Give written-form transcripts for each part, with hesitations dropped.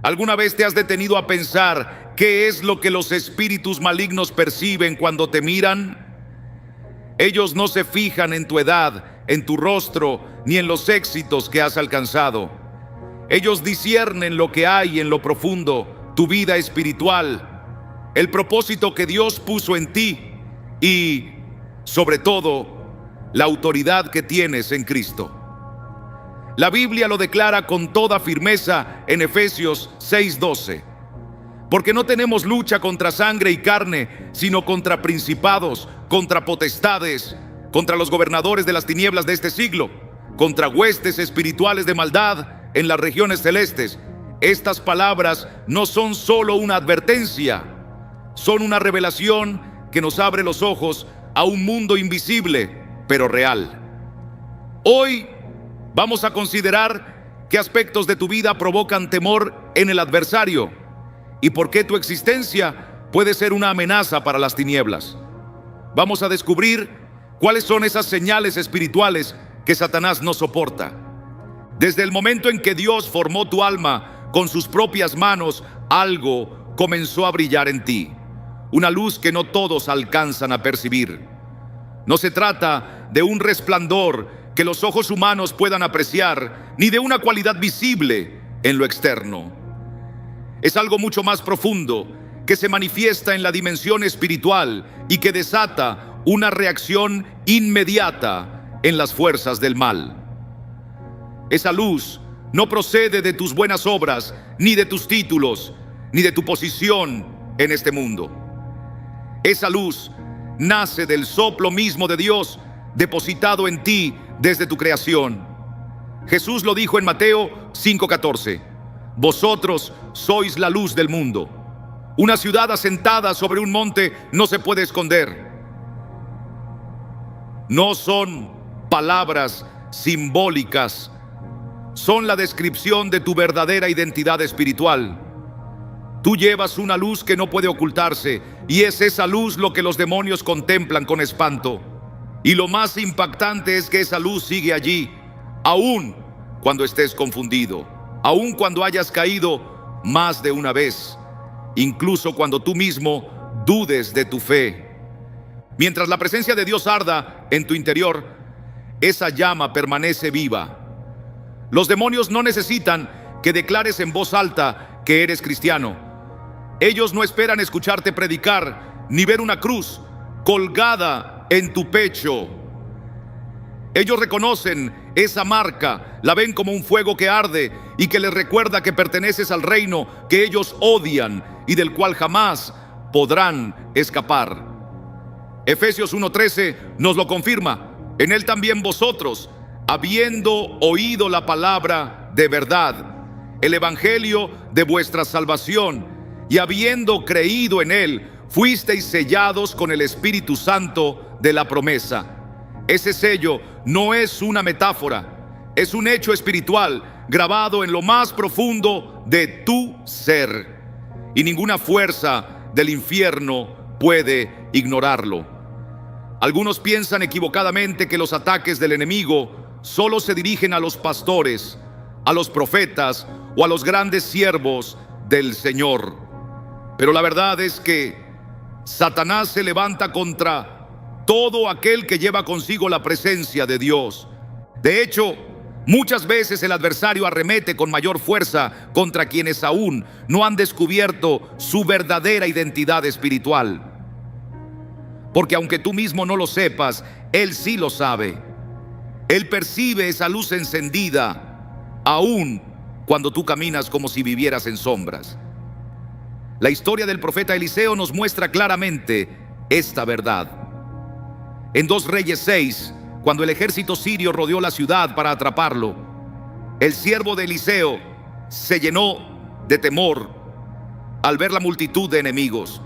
¿Alguna vez te has detenido a pensar qué es lo que los espíritus malignos perciben cuando te miran? Ellos no se fijan en tu edad, en tu rostro, ni en los éxitos que has alcanzado. Ellos disciernen lo que hay en lo profundo, tu vida espiritual, el propósito que Dios puso en ti y, sobre todo, la autoridad que tienes en Cristo. La Biblia lo declara con toda firmeza en Efesios 6:12. Porque no tenemos lucha contra sangre y carne, sino contra principados, contra potestades, contra los gobernadores de las tinieblas de este siglo, contra huestes espirituales de maldad en las regiones celestes. Estas palabras no son solo una advertencia, son una revelación que nos abre los ojos a un mundo invisible, pero real. Hoy vamos a considerar qué aspectos de tu vida provocan temor en el adversario y por qué tu existencia puede ser una amenaza para las tinieblas. Vamos a descubrir cuáles son esas señales espirituales que Satanás no soporta. Desde el momento en que Dios formó tu alma con sus propias manos, algo comenzó a brillar en ti, una luz que no todos alcanzan a percibir. No se trata de un resplandor que los ojos humanos puedan apreciar, ni de una cualidad visible en lo externo. Es algo mucho más profundo, que se manifiesta en la dimensión espiritual y que desata una reacción inmediata en las fuerzas del mal. Esa luz no procede de tus buenas obras, ni de tus títulos, ni de tu posición en este mundo. Esa luz nace del soplo mismo de Dios depositado en ti desde tu creación. Jesús lo dijo en Mateo 5:14. Vosotros sois la luz del mundo. Una ciudad asentada sobre un monte no se puede esconder. No son palabras simbólicas, son la descripción de tu verdadera identidad espiritual. Tú llevas una luz que no puede ocultarse, y es esa luz lo que los demonios contemplan con espanto. Y lo más impactante es que esa luz sigue allí, aún cuando estés confundido, aún cuando hayas caído más de una vez, incluso cuando tú mismo dudes de tu fe. Mientras la presencia de Dios arda en tu interior, esa llama permanece viva. Los demonios no necesitan que declares en voz alta que eres cristiano. Ellos no esperan escucharte predicar ni ver una cruz colgada en tu pecho. Ellos reconocen esa marca, la ven como un fuego que arde y que les recuerda que perteneces al reino que ellos odian y del cual jamás podrán escapar. Efesios 1:13 nos lo confirma. En él también vosotros, habiendo oído la palabra de verdad, el evangelio de vuestra salvación, y habiendo creído en él, fuisteis sellados con el Espíritu Santo de la promesa. Ese sello no es una metáfora, es un hecho espiritual grabado en lo más profundo de tu ser, y ninguna fuerza del infierno puede ignorarlo. Algunos piensan equivocadamente que los ataques del enemigo solo se dirigen a los pastores, a los profetas o a los grandes siervos del Señor. Pero la verdad es que Satanás se levanta contra todo aquel que lleva consigo la presencia de Dios. De hecho, muchas veces el adversario arremete con mayor fuerza contra quienes aún no han descubierto su verdadera identidad espiritual. Porque aunque tú mismo no lo sepas, Él sí lo sabe. Él percibe esa luz encendida, aún cuando tú caminas como si vivieras en sombras. La historia del profeta Eliseo nos muestra claramente esta verdad. En 2 Reyes 6, cuando el ejército sirio rodeó la ciudad para atraparlo, el siervo de Eliseo se llenó de temor al ver la multitud de enemigos.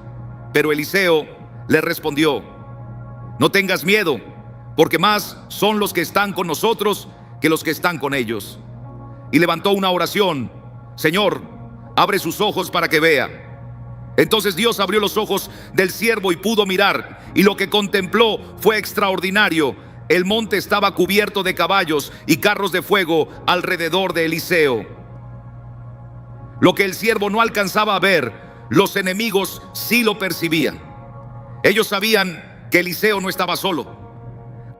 Pero Eliseo le respondió: no tengas miedo, porque más son los que están con nosotros que los que están con ellos. Y levantó una oración: Señor, abre sus ojos para que vea. Entonces Dios abrió los ojos del siervo y pudo mirar, y lo que contempló fue extraordinario. El monte estaba cubierto de caballos y carros de fuego alrededor de Eliseo. Lo que el siervo no alcanzaba a ver, los enemigos sí lo percibían. Ellos sabían que Eliseo no estaba solo.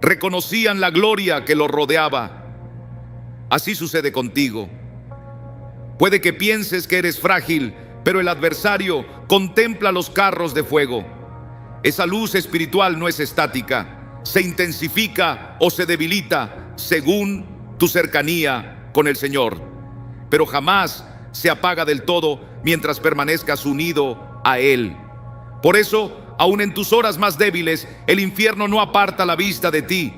Reconocían la gloria que lo rodeaba. Así sucede contigo. Puede que pienses que eres frágil, pero el adversario contempla los carros de fuego. Esa luz espiritual no es estática, se intensifica o se debilita según tu cercanía con el Señor, pero jamás se apaga del todo mientras permanezcas unido a Él. Por eso, aun en tus horas más débiles, el infierno no aparta la vista de ti,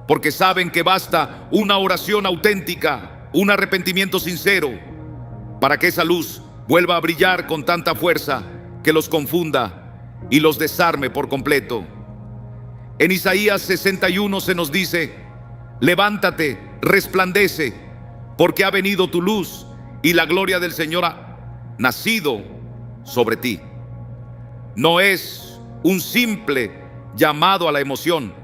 porque saben que basta una oración auténtica, un arrepentimiento sincero, para que esa luz vuelva a brillar con tanta fuerza que los confunda y los desarme por completo. En Isaías 61 se nos dice: levántate, resplandece, porque ha venido tu luz y la gloria del Señor ha nacido sobre ti. No es un simple llamado a la emoción,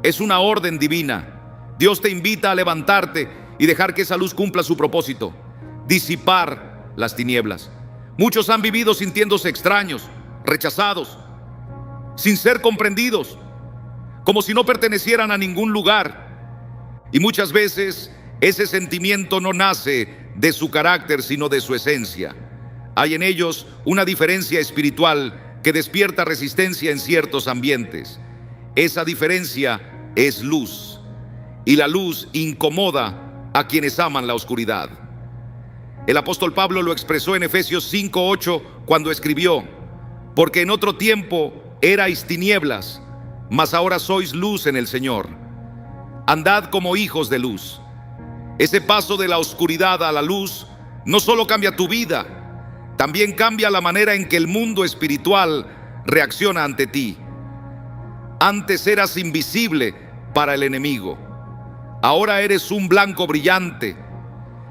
es una orden divina. Dios te invita a levantarte y dejar que esa luz cumpla su propósito: disipar las tinieblas. Muchos han vivido sintiéndose extraños, rechazados, sin ser comprendidos, como si no pertenecieran a ningún lugar. Y muchas veces ese sentimiento no nace de su carácter, sino de su esencia. Hay en ellos una diferencia espiritual que despierta resistencia en ciertos ambientes. Esa diferencia es luz, y la luz incomoda a quienes aman la oscuridad. El apóstol Pablo lo expresó en Efesios 5:8 cuando escribió: porque en otro tiempo erais tinieblas, mas ahora sois luz en el Señor. Andad como hijos de luz. Ese paso de la oscuridad a la luz no solo cambia tu vida, también cambia la manera en que el mundo espiritual reacciona ante ti. Antes eras invisible para el enemigo, ahora eres un blanco brillante,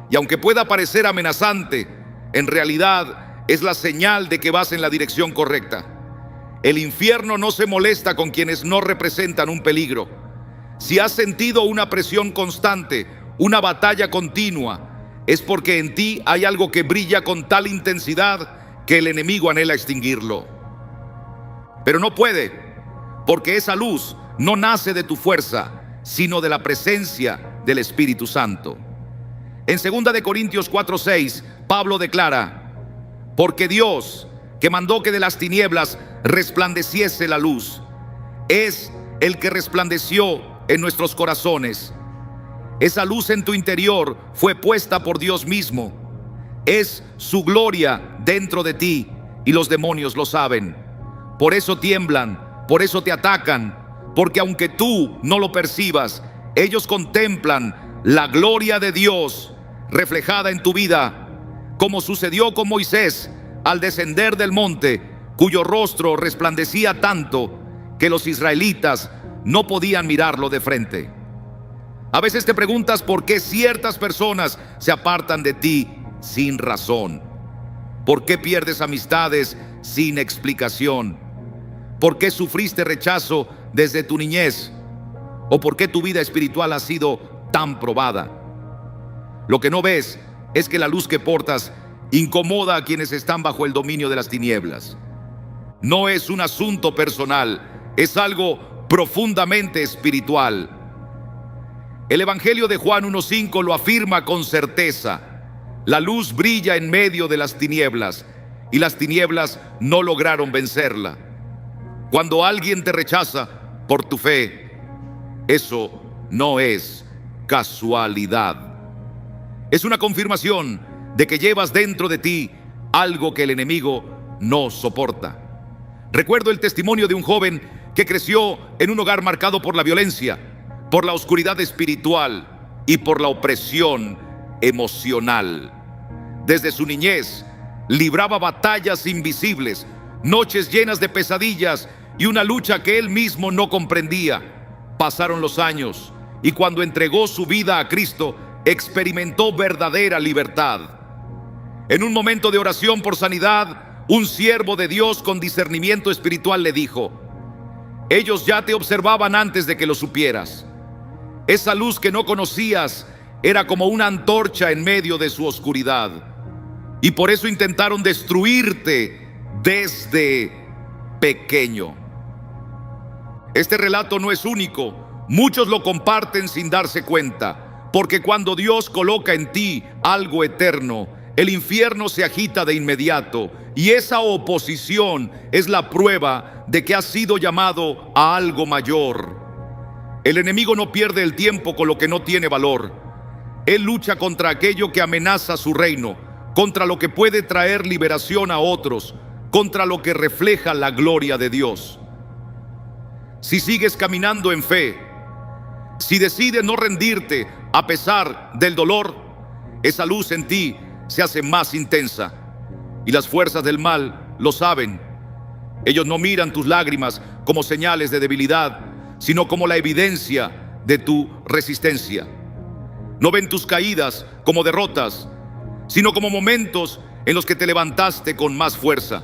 y aunque pueda parecer amenazante, en realidad es la señal de que vas en la dirección correcta. El infierno no se molesta con quienes no representan un peligro. Si has sentido una presión constante, una batalla continua, es porque en ti hay algo que brilla con tal intensidad que el enemigo anhela extinguirlo. Pero no puede, porque esa luz no nace de tu fuerza, sino de la presencia del Espíritu Santo. En 2 Corintios 4:6, Pablo declara: porque Dios, que mandó que de las tinieblas resplandeciese la luz, es el que resplandeció en nuestros corazones. Esa luz en tu interior fue puesta por Dios mismo. Es su gloria dentro de ti, y los demonios lo saben. Por eso tiemblan, por eso te atacan, porque aunque tú no lo percibas, ellos contemplan la gloria de Dios reflejada en tu vida, como sucedió con Moisés al descender del monte, cuyo rostro resplandecía tanto que los israelitas no podían mirarlo de frente. A veces te preguntas por qué ciertas personas se apartan de ti sin razón. ¿Por qué pierdes amistades sin explicación? ¿Por qué sufriste rechazo desde tu niñez? ¿O por qué tu vida espiritual ha sido tan probada? Lo que no ves es que la luz que portas incomoda a quienes están bajo el dominio de las tinieblas. No es un asunto personal, es algo profundamente espiritual. El Evangelio de Juan 1:5 lo afirma con certeza: la luz brilla en medio de las tinieblas, y las tinieblas no lograron vencerla. Cuando alguien te rechaza por tu fe, eso no es casualidad. Es una confirmación de que llevas dentro de ti algo que el enemigo no soporta. Recuerdo el testimonio de un joven que creció en un hogar marcado por la violencia, por la oscuridad espiritual y por la opresión emocional. Desde su niñez libraba batallas invisibles, noches llenas de pesadillas y una lucha que él mismo no comprendía. Pasaron los años y cuando entregó su vida a Cristo, experimentó verdadera libertad. En un momento de oración por sanidad, un siervo de Dios con discernimiento espiritual le dijo: ellos ya te observaban antes de que lo supieras. Esa luz que no conocías era como una antorcha en medio de su oscuridad. y por eso intentaron destruirte desde pequeño. Este relato no es único, muchos lo comparten sin darse cuenta, porque cuando Dios coloca en ti algo eterno, el infierno se agita de inmediato, y esa oposición es la prueba de que has sido llamado a algo mayor. El enemigo no pierde el tiempo con lo que no tiene valor. Él lucha contra aquello que amenaza su reino, contra lo que puede traer liberación a otros, contra lo que refleja la gloria de Dios. Si sigues caminando en fe, si decides no rendirte a pesar del dolor, esa luz en ti se hace más intensa, y las fuerzas del mal lo saben. Ellos no miran tus lágrimas como señales de debilidad, sino como la evidencia de tu resistencia. No ven tus caídas como derrotas, sino como momentos en los que te levantaste con más fuerza.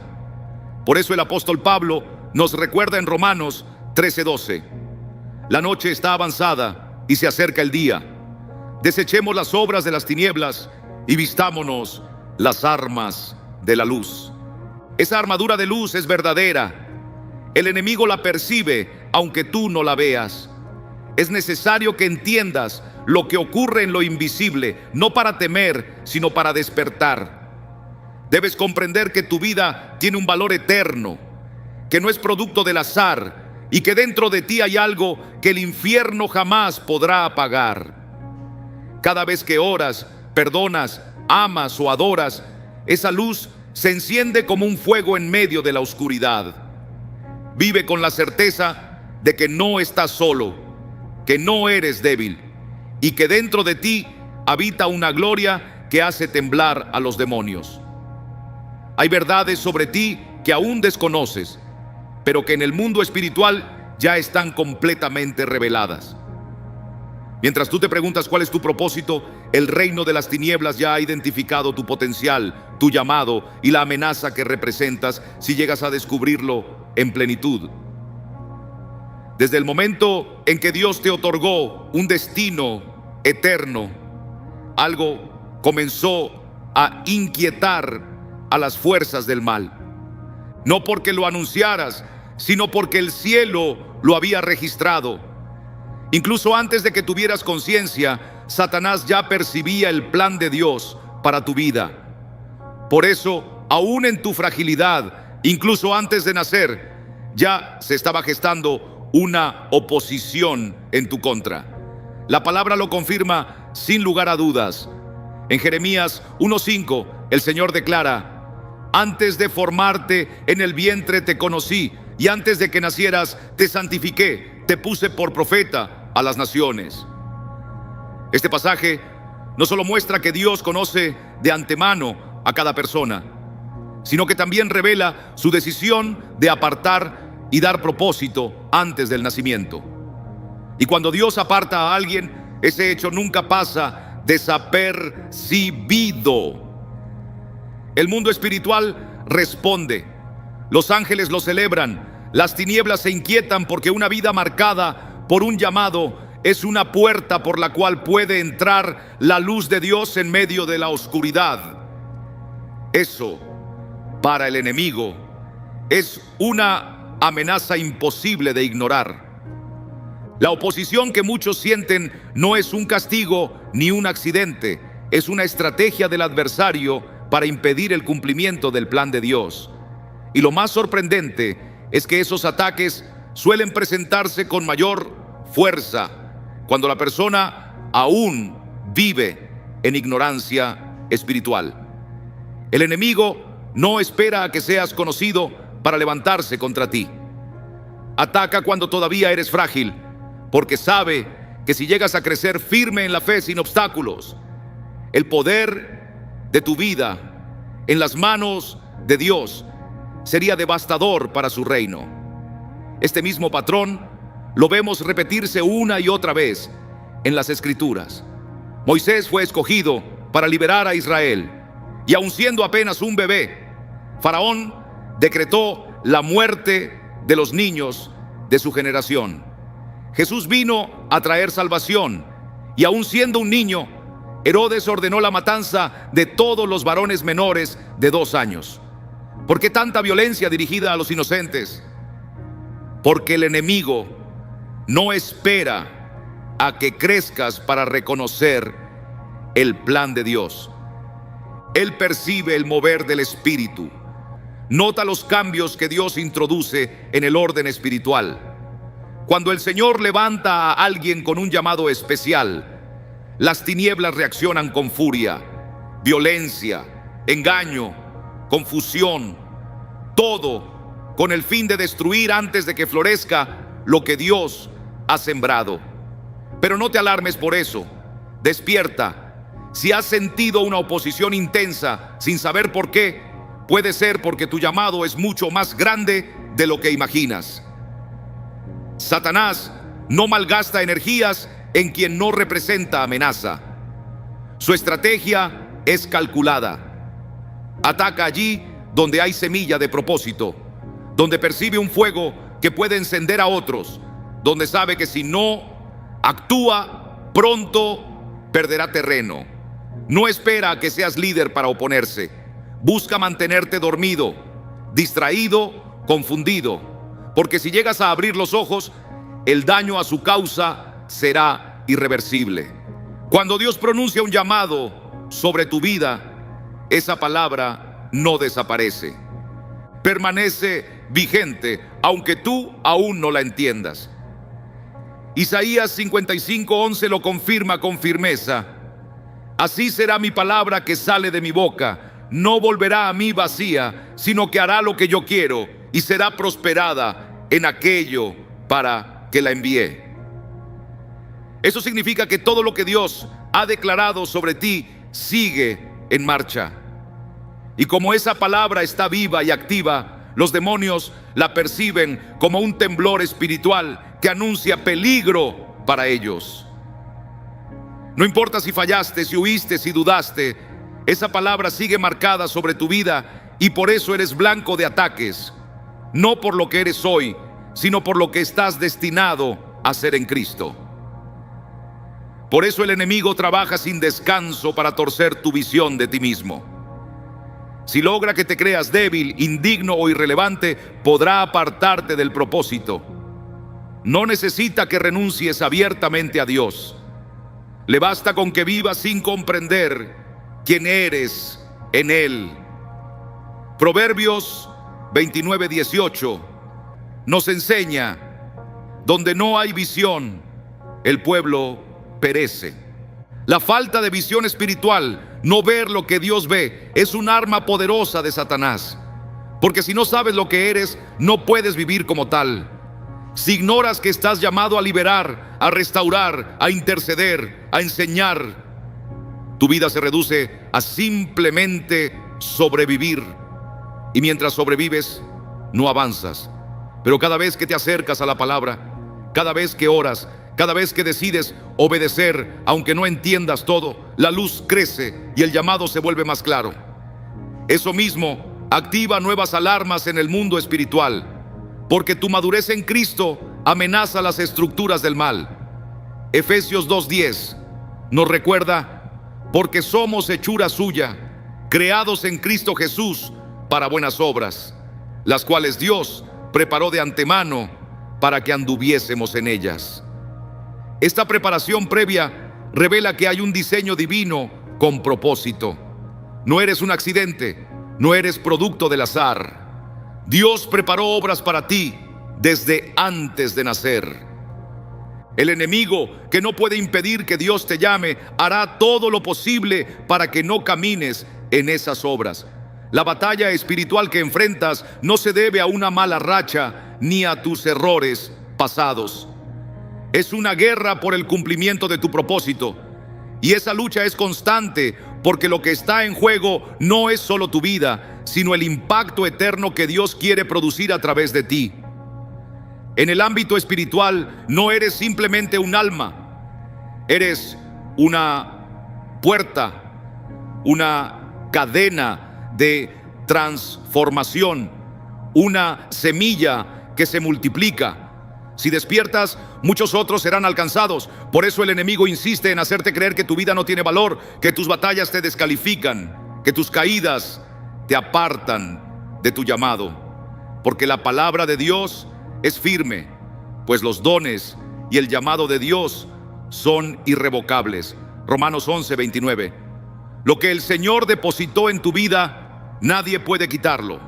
Por eso el apóstol Pablo nos recuerda en Romanos 13:12: la noche está avanzada y se acerca el día. Desechemos las obras de las tinieblas y vistámonos las armas de la luz. Esa armadura de luz es verdadera. El enemigo la percibe aunque tú no la veas. Es necesario que entiendas lo que ocurre en lo invisible, no para temer, sino para despertar. Debes comprender que tu vida tiene un valor eterno, que no es producto del azar, y que dentro de ti hay algo que el infierno jamás podrá apagar. Cada vez que oras, perdonas, amas o adoras, esa luz se enciende como un fuego en medio de la oscuridad. Vive con la certeza de que no estás solo, que no eres débil, y que dentro de ti habita una gloria que hace temblar a los demonios. Hay verdades sobre ti que aún desconoces, pero que en el mundo espiritual ya están completamente reveladas. Mientras tú te preguntas cuál es tu propósito, el reino de las tinieblas ya ha identificado tu potencial, tu llamado y la amenaza que representas si llegas a descubrirlo en plenitud. Desde el momento en que Dios te otorgó un destino eterno, algo comenzó a inquietar a las fuerzas del mal. No porque lo anunciaras, sino porque el cielo lo había registrado. Incluso antes de que tuvieras conciencia, Satanás ya percibía el plan de Dios para tu vida. Por eso, aún en tu fragilidad, incluso antes de nacer, ya se estaba gestando una oposición en tu contra. La palabra lo confirma sin lugar a dudas. En Jeremías 1:5, el Señor declara: antes de formarte en el vientre te conocí, y antes de que nacieras te santifiqué, te puse por profeta a las naciones. Este pasaje no solo muestra que Dios conoce de antemano a cada persona, sino que también revela su decisión de apartar y dar propósito antes del nacimiento. Y cuando Dios aparta a alguien, ese hecho nunca pasa desapercibido. El mundo espiritual responde, los ángeles lo celebran, las tinieblas se inquietan porque una vida marcada por un llamado es una puerta por la cual puede entrar la luz de Dios en medio de la oscuridad. Eso, para el enemigo, es una amenaza imposible de ignorar. La oposición que muchos sienten no es un castigo ni un accidente, es una estrategia del adversario para impedir el cumplimiento del plan de Dios. Y lo más sorprendente es que esos ataques suelen presentarse con mayor fuerza cuando la persona aún vive en ignorancia espiritual. El enemigo no espera a que seas conocido para levantarse contra ti. Ataca cuando todavía eres frágil, porque sabe que si llegas a crecer firme en la fe sin obstáculos, el poder de tu vida en las manos de Dios sería devastador para su reino. Este mismo patrón lo vemos repetirse una y otra vez en las Escrituras. Moisés fue escogido para liberar a Israel, y aun siendo apenas un bebé, Faraón decretó la muerte de los niños de su generación. Jesús vino a traer salvación, y aun siendo un niño, Herodes ordenó la matanza de todos los varones menores de 2 años. ¿Por qué tanta violencia dirigida a los inocentes? Porque el enemigo no espera a que crezcas para reconocer el plan de Dios. Él percibe el mover del Espíritu. Nota los cambios que Dios introduce en el orden espiritual. Cuando el Señor levanta a alguien con un llamado especial, las tinieblas reaccionan con furia, violencia, engaño, confusión, todo con el fin de destruir antes de que florezca lo que Dios ha sembrado. Pero no te alarmes por eso. Despierta. Si has sentido una oposición intensa sin saber por qué, puede ser porque tu llamado es mucho más grande de lo que imaginas. Satanás no malgasta energías en quien no representa amenaza. Su estrategia es calculada. Ataca allí donde hay semilla de propósito, donde percibe un fuego que puede encender a otros, donde sabe que si no actúa, pronto perderá terreno. No espera a que seas líder para oponerse. Busca mantenerte dormido, distraído, confundido, porque si llegas a abrir los ojos, el daño a su causa será irreversible. Cuando Dios pronuncia un llamado sobre tu vida, esa palabra no desaparece. Permanece vigente, aunque tú aún no la entiendas. Isaías 55:11 lo confirma con firmeza. Así será mi palabra que sale de mi boca. No volverá a mí vacía, sino que hará lo que yo quiero y será prosperada en aquello para que la envié. Eso significa que todo lo que Dios ha declarado sobre ti sigue en marcha. Y como esa palabra está viva y activa, los demonios la perciben como un temblor espiritual que anuncia peligro para ellos. No importa si fallaste, si huiste, si dudaste, esa palabra sigue marcada sobre tu vida y por eso eres blanco de ataques, no por lo que eres hoy, sino por lo que estás destinado a ser en Cristo. Por eso el enemigo trabaja sin descanso para torcer tu visión de ti mismo. Si logra que te creas débil, indigno o irrelevante, podrá apartarte del propósito. No necesita que renuncies abiertamente a Dios. Le basta con que vivas sin comprender quién eres en Él. Proverbios 29:18 nos enseña: donde no hay visión, el pueblo perece. La falta de visión espiritual, no ver lo que Dios ve, es un arma poderosa de Satanás. Porque si no sabes lo que eres, no puedes vivir como tal. Si ignoras que estás llamado a liberar, a restaurar, a interceder, a enseñar, tu vida se reduce a simplemente sobrevivir. Y mientras sobrevives, no avanzas. Pero cada vez que te acercas a la palabra, cada vez que oras, cada vez que decides obedecer, aunque no entiendas todo, la luz crece y el llamado se vuelve más claro. Eso mismo activa nuevas alarmas en el mundo espiritual, porque tu madurez en Cristo amenaza las estructuras del mal. Efesios 2:10 nos recuerda: porque somos hechura suya, creados en Cristo Jesús para buenas obras, las cuales Dios preparó de antemano para que anduviésemos en ellas. Esta preparación previa revela que hay un diseño divino con propósito. No eres un accidente, no eres producto del azar. Dios preparó obras para ti desde antes de nacer. El enemigo, que no puede impedir que Dios te llame, hará todo lo posible para que no camines en esas obras. La batalla espiritual que enfrentas no se debe a una mala racha ni a tus errores pasados. Es una guerra por el cumplimiento de tu propósito. Y esa lucha es constante, porque lo que está en juego no es solo tu vida, sino el impacto eterno que Dios quiere producir a través de ti. En el ámbito espiritual no eres simplemente un alma, eres una puerta, una cadena de transformación, una semilla que se multiplica. Si despiertas, muchos otros serán alcanzados. Por eso el enemigo insiste en hacerte creer que tu vida no tiene valor, que tus batallas te descalifican, que tus caídas te apartan de tu llamado. Porque la palabra de Dios es firme, pues los dones y el llamado de Dios son irrevocables. Romanos 11:29. Lo que el Señor depositó en tu vida, nadie puede quitarlo.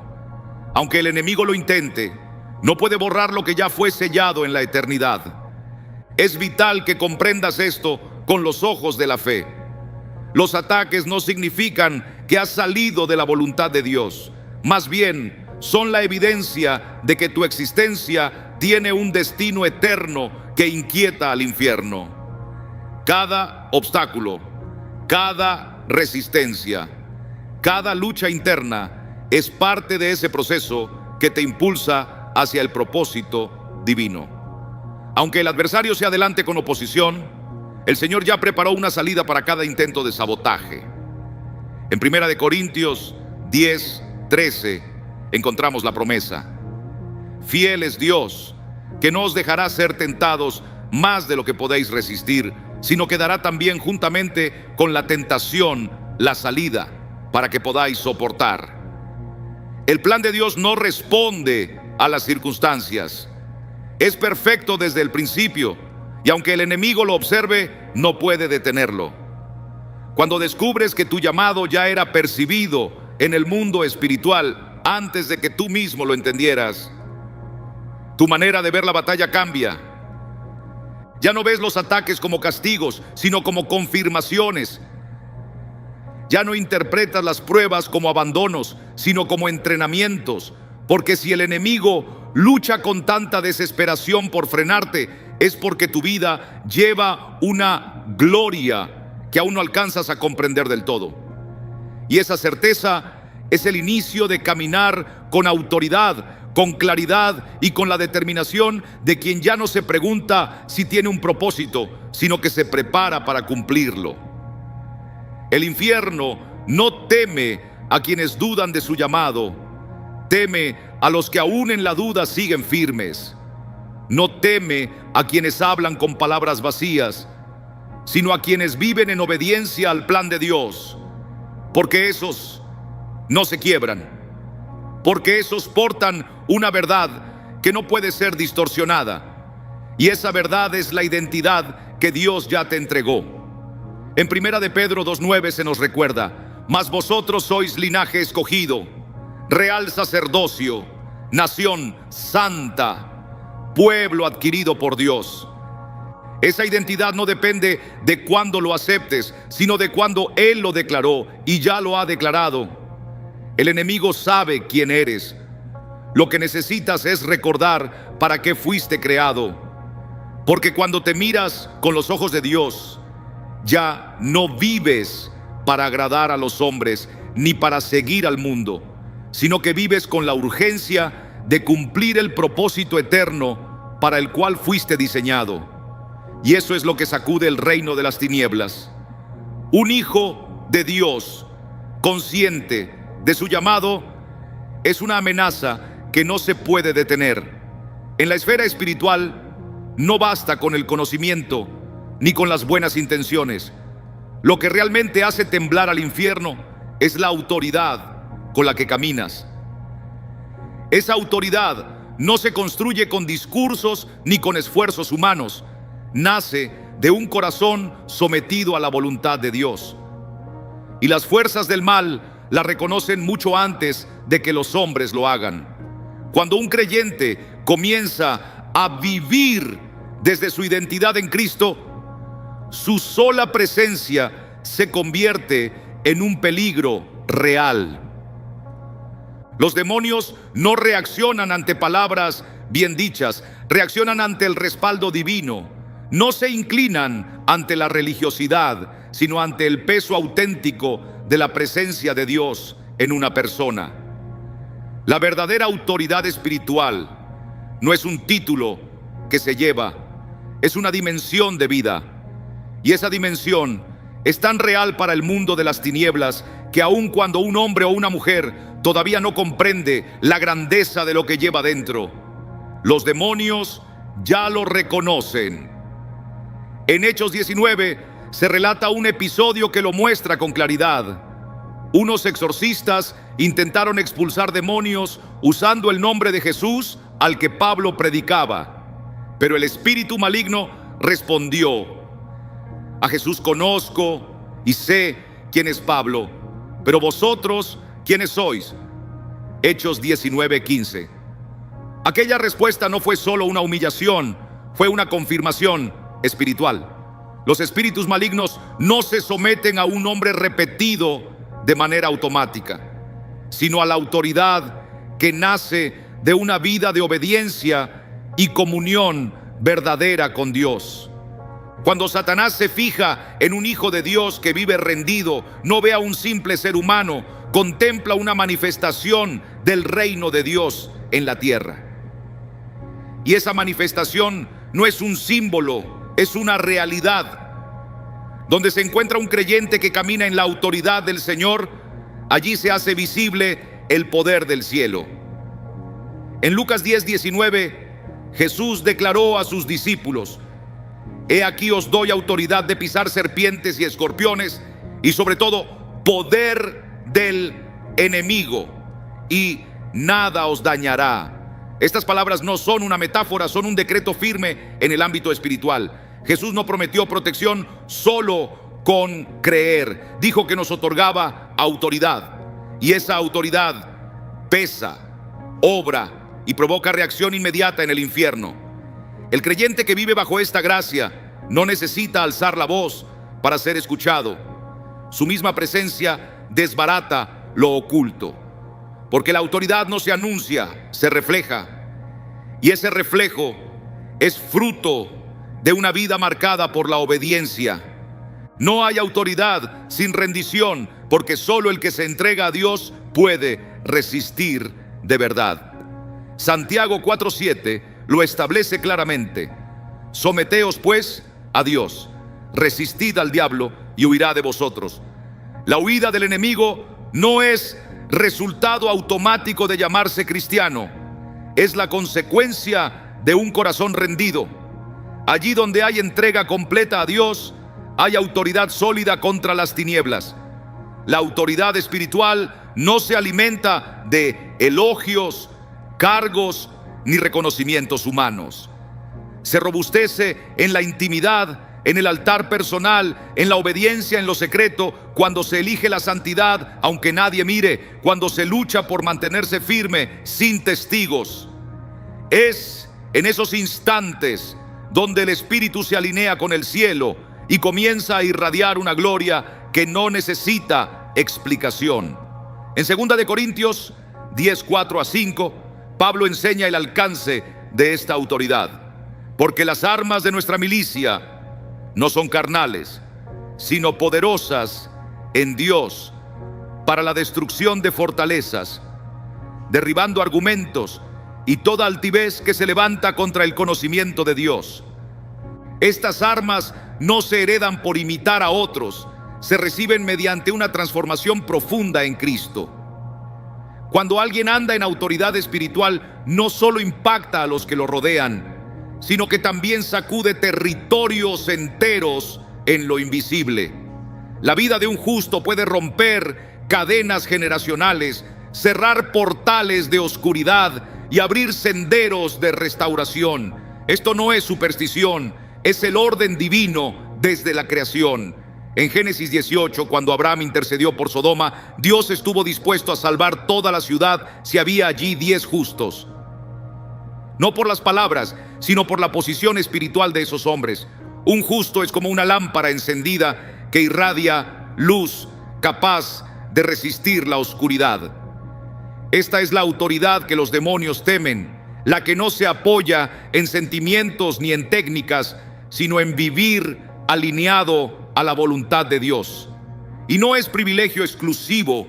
Aunque el enemigo lo intente, no puede borrar lo que ya fue sellado en la eternidad. Es vital que comprendas esto con los ojos de la fe. Los ataques no significan que has salido de la voluntad de Dios. Más bien, son la evidencia de que tu existencia tiene un destino eterno que inquieta al infierno. Cada obstáculo, cada resistencia, cada lucha interna es parte de ese proceso que te impulsa hacia el propósito divino. Aunque el adversario se adelante con oposición, el Señor ya preparó una salida para cada intento de sabotaje. En 1 Corintios 10:13 encontramos la promesa: fiel es Dios, que no os dejará ser tentados más de lo que podéis resistir, sino que dará también juntamente con la tentación la salida para que podáis soportar. El plan de Dios no responde a las circunstancias. Es perfecto desde el principio, y aunque el enemigo lo observe, no puede detenerlo. Cuando descubres que tu llamado ya era percibido en el mundo espiritual antes de que tú mismo lo entendieras, tu manera de ver la batalla cambia. Ya no ves los ataques como castigos, sino como confirmaciones. Ya no interpretas las pruebas como abandonos, sino como entrenamientos. Porque si el enemigo lucha con tanta desesperación por frenarte, es porque tu vida lleva una gloria que aún no alcanzas a comprender del todo. Y esa certeza es el inicio de caminar con autoridad, con claridad y con la determinación de quien ya no se pregunta si tiene un propósito, sino que se prepara para cumplirlo. El infierno no teme a quienes dudan de su llamado. Teme a los que aún en la duda siguen firmes. No teme a quienes hablan con palabras vacías, sino a quienes viven en obediencia al plan de Dios. Porque esos no se quiebran. Porque esos portan una verdad que no puede ser distorsionada. Y esa verdad es la identidad que Dios ya te entregó. En 1 de Pedro 2:9 se nos recuerda: mas vosotros sois linaje escogido, real sacerdocio, nación santa, pueblo adquirido por Dios. Esa identidad no depende de cuándo lo aceptes, sino de cuándo Él lo declaró y ya lo ha declarado. El enemigo sabe quién eres. Lo que necesitas es recordar para qué fuiste creado. Porque cuando te miras con los ojos de Dios, ya no vives para agradar a los hombres ni para seguir al mundo, sino que vives con la urgencia de cumplir el propósito eterno para el cual fuiste diseñado. Y eso es lo que sacude el reino de las tinieblas. Un hijo de Dios, consciente de su llamado, es una amenaza que no se puede detener. En la esfera espiritual, no basta con el conocimiento ni con las buenas intenciones. Lo que realmente hace temblar al infierno es la autoridad con la que caminas. Esa autoridad no se construye con discursos ni con esfuerzos humanos. Nace de un corazón sometido a la voluntad de Dios. Y las fuerzas del mal la reconocen mucho antes de que los hombres lo hagan. Cuando un creyente comienza a vivir desde su identidad en Cristo, su sola presencia se convierte en un peligro real. Los demonios no reaccionan ante palabras bien dichas, reaccionan ante el respaldo divino. No se inclinan ante la religiosidad, sino ante el peso auténtico de la presencia de Dios en una persona. La verdadera autoridad espiritual no es un título que se lleva, es una dimensión de vida. Y esa dimensión es tan real para el mundo de las tinieblas que aun cuando un hombre o una mujer todavía no comprende la grandeza de lo que lleva dentro, los demonios ya lo reconocen. En Hechos 19 se relata un episodio que lo muestra con claridad. Unos exorcistas intentaron expulsar demonios usando el nombre de Jesús al que Pablo predicaba, pero el espíritu maligno respondió: a Jesús conozco y sé quién es Pablo, pero vosotros, ¿quiénes sois? Hechos 19:15. Aquella respuesta no fue solo una humillación, fue una confirmación espiritual. Los espíritus malignos no se someten a un nombre repetido de manera automática, sino a la autoridad que nace de una vida de obediencia y comunión verdadera con Dios. Cuando Satanás se fija en un hijo de Dios que vive rendido, no ve a un simple ser humano, contempla una manifestación del reino de Dios en la tierra. Y esa manifestación no es un símbolo, es una realidad. Donde se encuentra un creyente que camina en la autoridad del Señor, allí se hace visible el poder del cielo. En Lucas 10:19, Jesús declaró a sus discípulos: he aquí os doy autoridad de pisar serpientes y escorpiones, y sobre todo poder del enemigo, y nada os dañará. Estas palabras no son una metáfora, son un decreto firme en el ámbito espiritual. Jesús no prometió protección solo con creer. Dijo que nos otorgaba autoridad. Y esa autoridad pesa, obra y provoca reacción inmediata en el infierno. El creyente que vive bajo esta gracia no necesita alzar la voz para ser escuchado. Su misma presencia desbarata lo oculto. Porque la autoridad no se anuncia, se refleja. Y ese reflejo es fruto de una vida marcada por la obediencia. No hay autoridad sin rendición, porque solo el que se entrega a Dios puede resistir de verdad. Santiago 4:7 lo establece claramente: someteos pues a Dios, resistid al diablo y huirá de vosotros. La huida del enemigo no es resultado automático de llamarse cristiano, es la consecuencia de un corazón rendido. Allí donde hay entrega completa a Dios, hay autoridad sólida contra las tinieblas. La autoridad espiritual no se alimenta de elogios, cargos ni reconocimientos humanos. Se robustece en la intimidad, en el altar personal, en la obediencia en lo secreto, cuando se elige la santidad aunque nadie mire, cuando se lucha por mantenerse firme sin testigos. Es en esos instantes donde el espíritu se alinea con el cielo y comienza a irradiar una gloria que no necesita explicación. En 2 de Corintios 10:4-5, Pablo enseña el alcance de esta autoridad. Porque las armas de nuestra milicia no son carnales, sino poderosas en Dios para la destrucción de fortalezas, derribando argumentos y toda altivez que se levanta contra el conocimiento de Dios. Estas armas no se heredan por imitar a otros, se reciben mediante una transformación profunda en Cristo. Cuando alguien anda en autoridad espiritual, no solo impacta a los que lo rodean, sino que también sacude territorios enteros en lo invisible. La vida de un justo puede romper cadenas generacionales, cerrar portales de oscuridad y abrir senderos de restauración. Esto no es superstición, es el orden divino desde la creación. En Génesis 18, cuando Abraham intercedió por Sodoma, Dios estuvo dispuesto a salvar toda la ciudad si había allí 10 justos. No por las palabras, sino por la posición espiritual de esos hombres. Un justo es como una lámpara encendida que irradia luz, capaz de resistir la oscuridad. Esta es la autoridad que los demonios temen, la que no se apoya en sentimientos ni en técnicas, sino en vivir alineado a la voluntad de Dios. Y no es privilegio exclusivo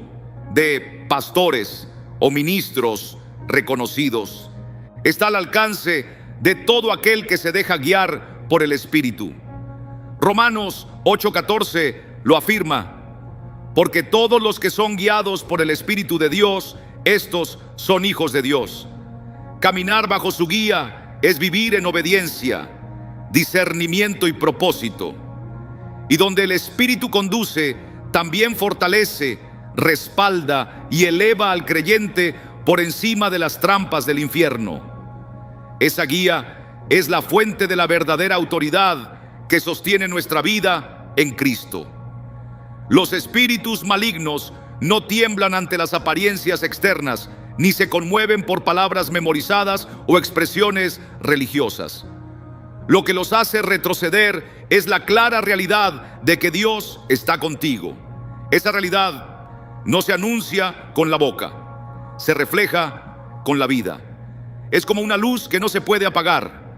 de pastores o ministros reconocidos. Está al alcance de todo aquel que se deja guiar por el Espíritu. Romanos 8:14 lo afirma: porque todos los que son guiados por el Espíritu de Dios, estos son hijos de Dios. Caminar bajo su guía es vivir en obediencia, discernimiento y propósito. Y donde el Espíritu conduce, también fortalece, respalda y eleva al creyente por encima de las trampas del infierno. Esa guía es la fuente de la verdadera autoridad que sostiene nuestra vida en Cristo. Los espíritus malignos no tiemblan ante las apariencias externas, ni se conmueven por palabras memorizadas o expresiones religiosas. Lo que los hace retroceder es la clara realidad de que Dios está contigo. Esa realidad no se anuncia con la boca, se refleja con la vida. Es como una luz que no se puede apagar.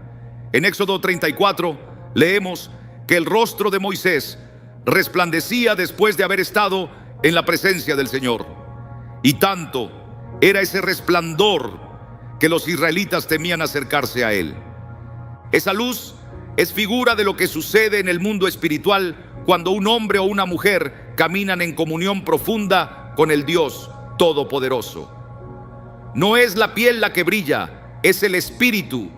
En Éxodo 34 leemos que el rostro de Moisés resplandecía después de haber estado en la presencia del Señor. Y tanto era ese resplandor que los israelitas temían acercarse a él. Esa luz es figura de lo que sucede en el mundo espiritual cuando un hombre o una mujer caminan en comunión profunda con el Dios Todopoderoso. No es la piel la que brilla, es el espíritu,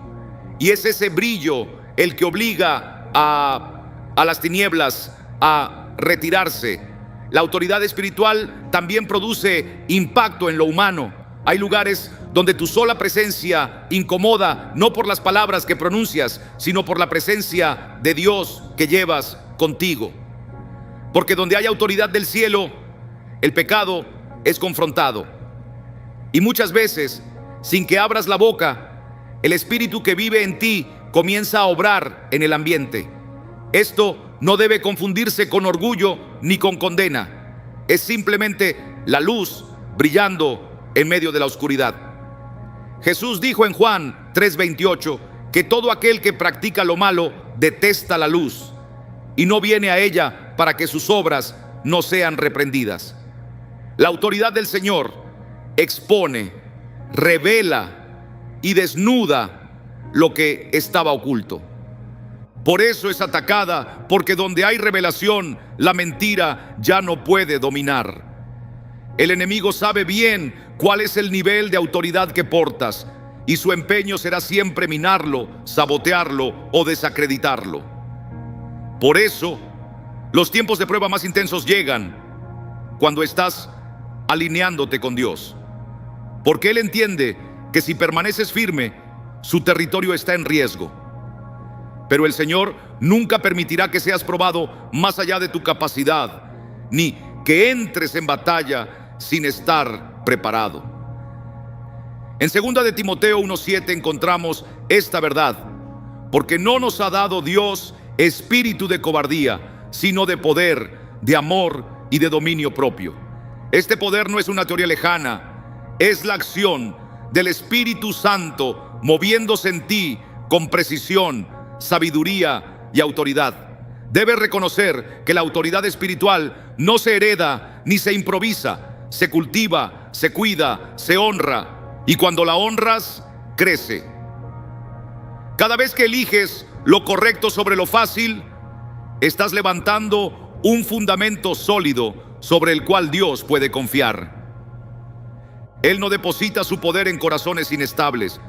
y es ese brillo el que obliga a las tinieblas a retirarse. La autoridad espiritual también produce impacto en lo humano. Hay lugares donde tu sola presencia incomoda, no por las palabras que pronuncias, sino por la presencia de Dios que llevas contigo. Porque donde hay autoridad del cielo, el pecado es confrontado. Y muchas veces, sin que abras la boca, el espíritu que vive en ti comienza a obrar en el ambiente. Esto no debe confundirse con orgullo ni con condena. Es simplemente la luz brillando en medio de la oscuridad. Jesús dijo en Juan 3:28 que todo aquel que practica lo malo detesta la luz y no viene a ella para que sus obras no sean reprendidas. La autoridad del Señor expone, revela y desnuda lo que estaba oculto. Por eso es atacada, porque donde hay revelación, la mentira ya no puede dominar. El enemigo sabe bien cuál es el nivel de autoridad que portas, y su empeño será siempre minarlo, sabotearlo o desacreditarlo. Por eso, los tiempos de prueba más intensos llegan cuando estás alineándote con Dios, porque Él entiende que si permaneces firme, su territorio está en riesgo. Pero el Señor nunca permitirá que seas probado más allá de tu capacidad, ni que entres en batalla sin estar preparado. En 2 de Timoteo 1:7 encontramos esta verdad: porque no nos ha dado Dios espíritu de cobardía, sino de poder, de amor y de dominio propio. Este poder no es una teoría lejana, es la acción del Espíritu Santo moviéndose en ti con precisión, sabiduría y autoridad. Debes reconocer que la autoridad espiritual no se hereda ni se improvisa, se cultiva, se cuida, se honra, y cuando la honras, crece. Cada vez que eliges lo correcto sobre lo fácil, estás levantando un fundamento sólido sobre el cual Dios puede confiar. Él no deposita su poder en corazones inestables.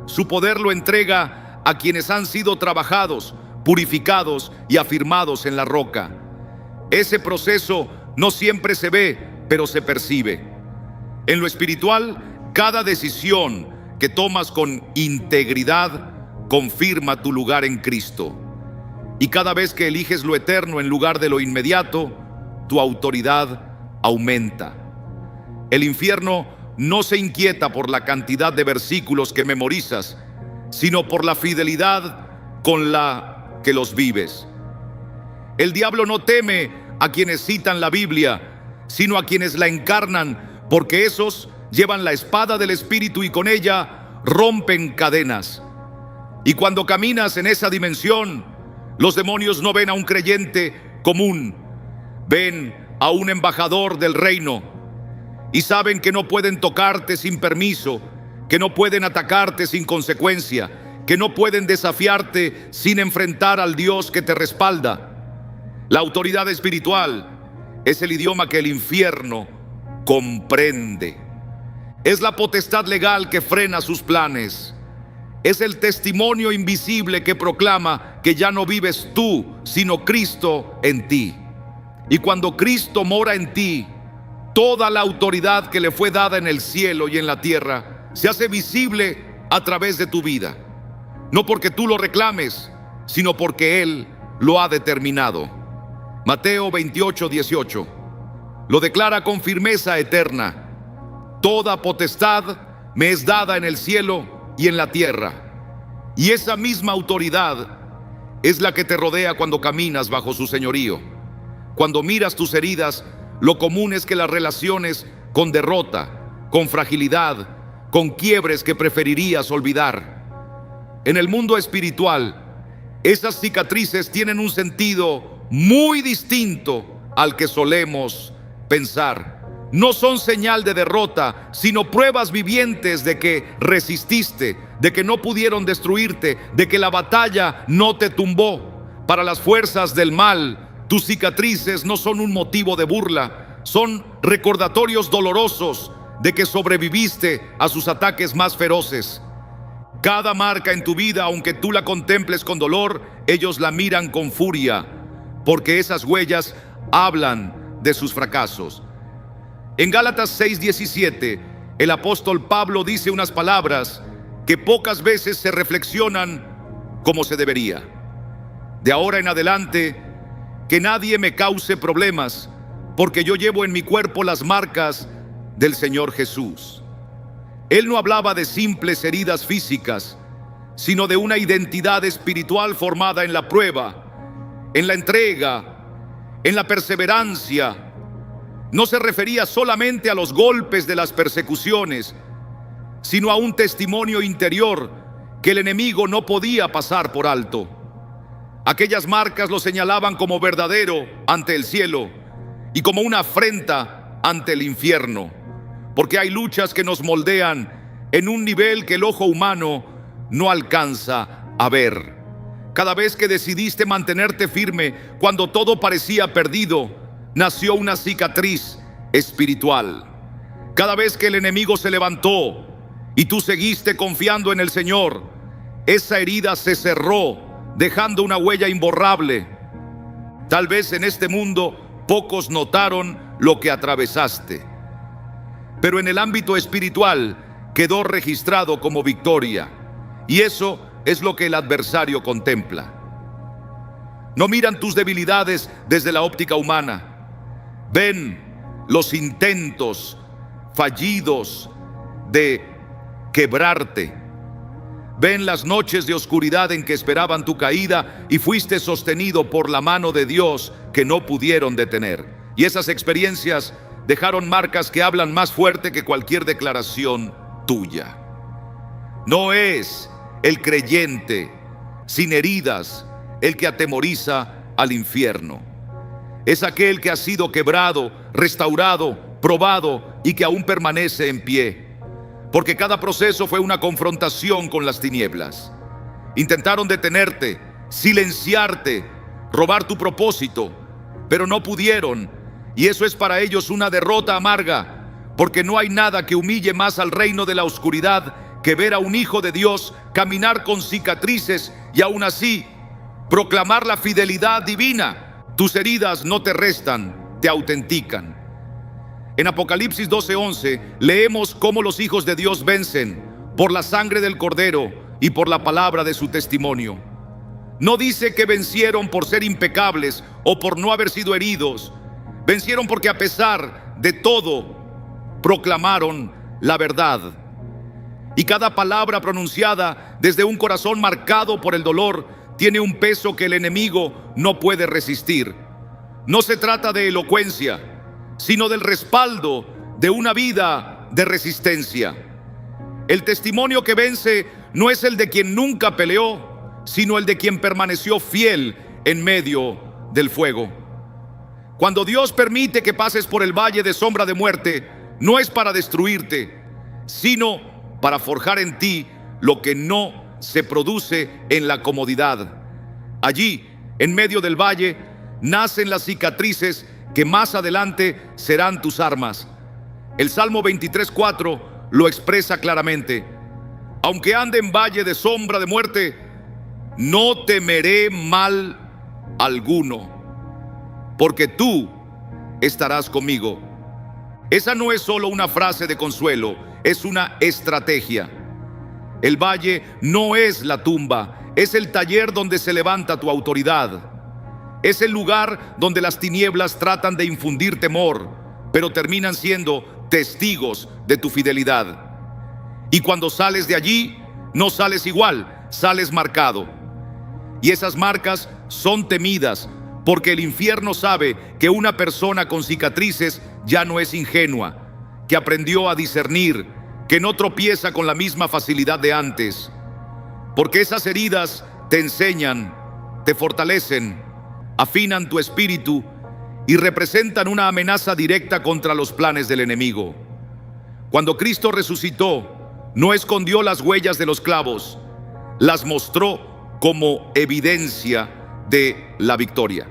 Su poder lo entrega a quienes han sido trabajados, purificados y afirmados en la roca. Ese proceso no siempre se ve, pero se percibe. En lo espiritual, cada decisión que tomas con integridad confirma tu lugar en Cristo. Y cada vez que eliges lo eterno en lugar de lo inmediato, tu autoridad aumenta. El infierno no se inquieta por la cantidad de versículos que memorizas, sino por la fidelidad con la que los vives. El diablo no teme a quienes citan la Biblia, sino a quienes la encarnan, porque esos llevan la espada del Espíritu y con ella rompen cadenas. Y cuando caminas en esa dimensión, los demonios no ven a un creyente común, ven a un embajador del reino, y saben que no pueden tocarte sin permiso, que no pueden atacarte sin consecuencia, que no pueden desafiarte sin enfrentar al Dios que te respalda. La autoridad espiritual es el idioma que el infierno comprende. Es la potestad legal que frena sus planes. es el testimonio invisible que proclama que ya no vives tú, sino Cristo en ti. Y cuando Cristo mora en ti, toda la autoridad que le fue dada en el cielo y en la tierra se hace visible a través de tu vida. No porque tú lo reclames, sino porque Él lo ha determinado. Mateo 28:18 lo declara con firmeza eterna: toda potestad me es dada en el cielo y en la tierra. Y esa misma autoridad es la que te rodea cuando caminas bajo su señorío. Cuando miras tus heridas, lo común es que las relaciones con derrota, con fragilidad, con quiebres que preferirías olvidar. En el mundo espiritual, esas cicatrices tienen un sentido muy distinto al que solemos pensar. No son señal de derrota, sino pruebas vivientes de que resististe, de que no pudieron destruirte, de que la batalla no te tumbó. Para las fuerzas del mal, tus cicatrices no son un motivo de burla, son recordatorios dolorosos de que sobreviviste a sus ataques más feroces. Cada marca en tu vida, aunque tú la contemples con dolor, ellos la miran con furia, porque esas huellas hablan de sus fracasos. En Gálatas 6:17, el apóstol Pablo dice unas palabras que pocas veces se reflexionan como se debería. De ahora en adelante, que nadie me cause problemas, porque yo llevo en mi cuerpo las marcas del Señor Jesús. Él no hablaba de simples heridas físicas, sino de una identidad espiritual formada en la prueba, en la entrega, en la perseverancia. No se refería solamente a los golpes de las persecuciones, sino a un testimonio interior que el enemigo no podía pasar por alto. Aquellas marcas lo señalaban como verdadero ante el cielo y como una afrenta ante el infierno, porque hay luchas que nos moldean en un nivel que el ojo humano no alcanza a ver. Cada vez que decidiste mantenerte firme cuando todo parecía perdido, nació una cicatriz espiritual. Cada vez que el enemigo se levantó y tú seguiste confiando en el Señor, esa herida se cerró, dejando una huella imborrable. Tal vez en este mundo pocos notaron lo que atravesaste, pero en el ámbito espiritual quedó registrado como victoria, y eso es lo que el adversario contempla. No miran tus debilidades desde la óptica humana. Ven los intentos fallidos de quebrarte. Ven las noches de oscuridad en que esperaban tu caída y fuiste sostenido por la mano de Dios que no pudieron detener. Y esas experiencias dejaron marcas que hablan más fuerte que cualquier declaración tuya. No es el creyente sin heridas el que atemoriza al infierno. Es aquel que ha sido quebrado, restaurado, probado y que aún permanece en pie. Porque cada proceso fue una confrontación con las tinieblas. Intentaron detenerte, silenciarte, robar tu propósito, pero no pudieron. Y eso es para ellos una derrota amarga, porque no hay nada que humille más al reino de la oscuridad que ver a un hijo de Dios caminar con cicatrices y aún así proclamar la fidelidad divina. Tus heridas no te restan, te autentican. En Apocalipsis 12:11 leemos cómo los hijos de Dios vencen por la sangre del Cordero y por la palabra de su testimonio. No dice que vencieron por ser impecables o por no haber sido heridos. Vencieron porque a pesar de todo proclamaron la verdad. Y cada palabra pronunciada desde un corazón marcado por el dolor tiene un peso que el enemigo no puede resistir. No se trata de elocuencia, sino del respaldo de una vida de resistencia. El testimonio que vence no es el de quien nunca peleó, sino el de quien permaneció fiel en medio del fuego. Cuando Dios permite que pases por el valle de sombra de muerte, no es para destruirte, sino para forjar en ti lo que no se produce en la comodidad. Allí, en medio del valle, nacen las cicatrices que más adelante serán tus armas. El Salmo 23:4 lo expresa claramente. Aunque ande en valle de sombra de muerte, no temeré mal alguno, porque tú estarás conmigo. Esa no es solo una frase de consuelo, es una estrategia. El valle no es la tumba, es el taller donde se levanta tu autoridad. Es el lugar donde las tinieblas tratan de infundir temor, pero terminan siendo testigos de tu fidelidad. Y cuando sales de allí, no sales igual, sales marcado. Y esas marcas son temidas, porque el infierno sabe que una persona con cicatrices ya no es ingenua, que aprendió a discernir, que no tropieza con la misma facilidad de antes. Porque esas heridas te enseñan, te fortalecen, afinan tu espíritu y representan una amenaza directa contra los planes del enemigo. Cuando Cristo resucitó, no escondió las huellas de los clavos, las mostró como evidencia de la victoria.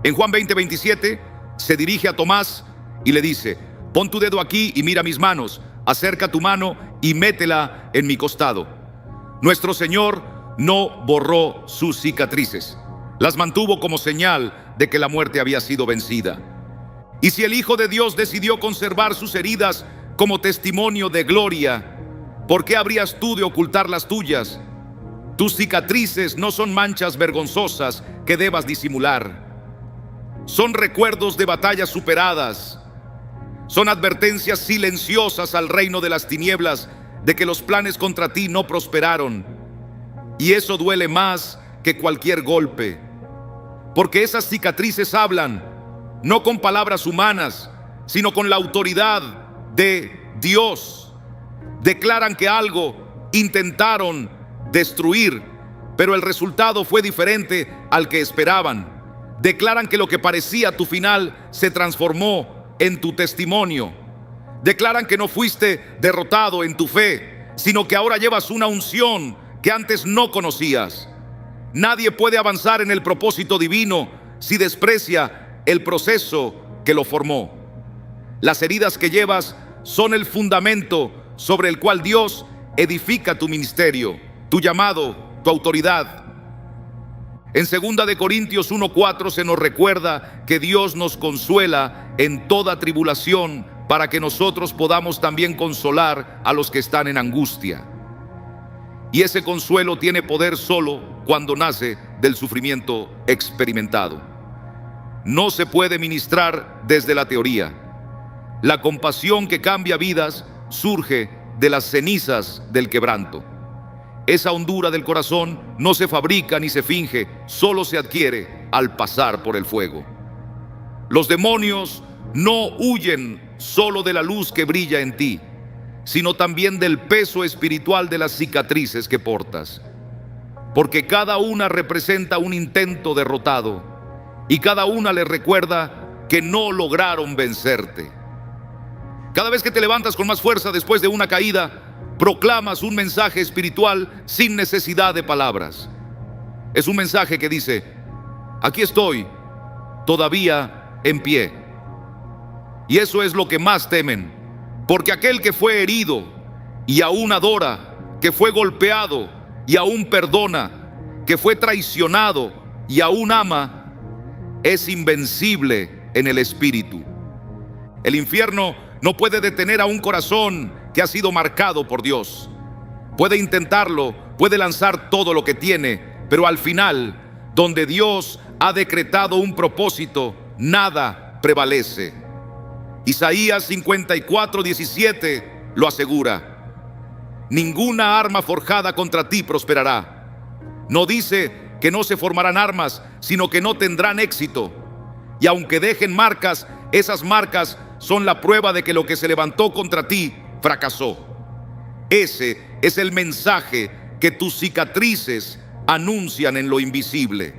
En Juan 20:27 se dirige a Tomás y le dice: pon tu dedo aquí y mira mis manos, acerca tu mano y métela en mi costado. Nuestro Señor no borró sus cicatrices, las mantuvo como señal de que la muerte había sido vencida. Y si el Hijo de Dios decidió conservar sus heridas como testimonio de gloria, ¿por qué habrías tú de ocultar las tuyas? Tus cicatrices no son manchas vergonzosas que debas disimular. Son recuerdos de batallas superadas. Son advertencias silenciosas al reino de las tinieblas de que los planes contra ti no prosperaron. Y eso duele más que cualquier golpe. Porque esas cicatrices hablan, no con palabras humanas, sino con la autoridad de Dios. Declaran que algo intentaron destruir, pero el resultado fue diferente al que esperaban. Declaran que lo que parecía tu final se transformó en tu testimonio. Declaran que no fuiste derrotado en tu fe, sino que ahora llevas una unción que antes no conocías. Nadie puede avanzar en el propósito divino si desprecia el proceso que lo formó. Las heridas que llevas son el fundamento sobre el cual Dios edifica tu ministerio, tu llamado, tu autoridad. En 2 de Corintios 1:4 se nos recuerda que Dios nos consuela en toda tribulación para que nosotros podamos también consolar a los que están en angustia. Y ese consuelo tiene poder solo cuando nace del sufrimiento experimentado. No se puede ministrar desde la teoría. La compasión que cambia vidas surge de las cenizas del quebranto. Esa hondura del corazón no se fabrica ni se finge, solo se adquiere al pasar por el fuego. Los demonios no huyen solo de la luz que brilla en ti, sino también del peso espiritual de las cicatrices que portas. Porque cada una representa un intento derrotado y cada una les recuerda que no lograron vencerte. Cada vez que te levantas con más fuerza después de una caída, proclamas un mensaje espiritual sin necesidad de palabras. Es un mensaje que dice: aquí estoy, todavía en pie. Y eso es lo que más temen, porque aquel que fue herido y aún adora, que fue golpeado y aún perdona, que fue traicionado y aún ama, es invencible en el espíritu. El infierno no puede detener a un corazón que ha sido marcado por Dios. Puede intentarlo, puede lanzar todo lo que tiene, pero al final, donde Dios ha decretado un propósito, nada prevalece. Isaías 54:17 lo asegura: ninguna arma forjada contra ti prosperará. No dice que no se formarán armas, sino que no tendrán éxito. Y aunque dejen marcas, esas marcas son la prueba de que lo que se levantó contra ti fracasó. Ese es el mensaje que tus cicatrices anuncian en lo invisible.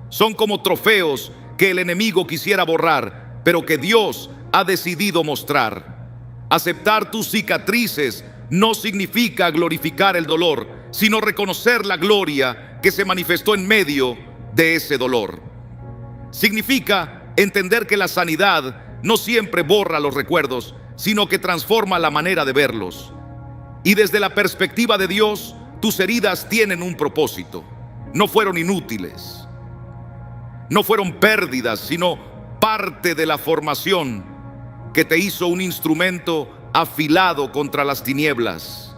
Son como trofeos que el enemigo quisiera borrar, pero que Dios ha decidido mostrar. Aceptar tus cicatrices no significa glorificar el dolor, sino reconocer la gloria que se manifestó en medio de ese dolor. Significa entender que la sanidad no siempre borra los recuerdos, sino que transforma la manera de verlos. Y desde la perspectiva de Dios, tus heridas tienen un propósito. No fueron inútiles, no fueron pérdidas, sino parte de la formación que te hizo un instrumento afilado contra las tinieblas.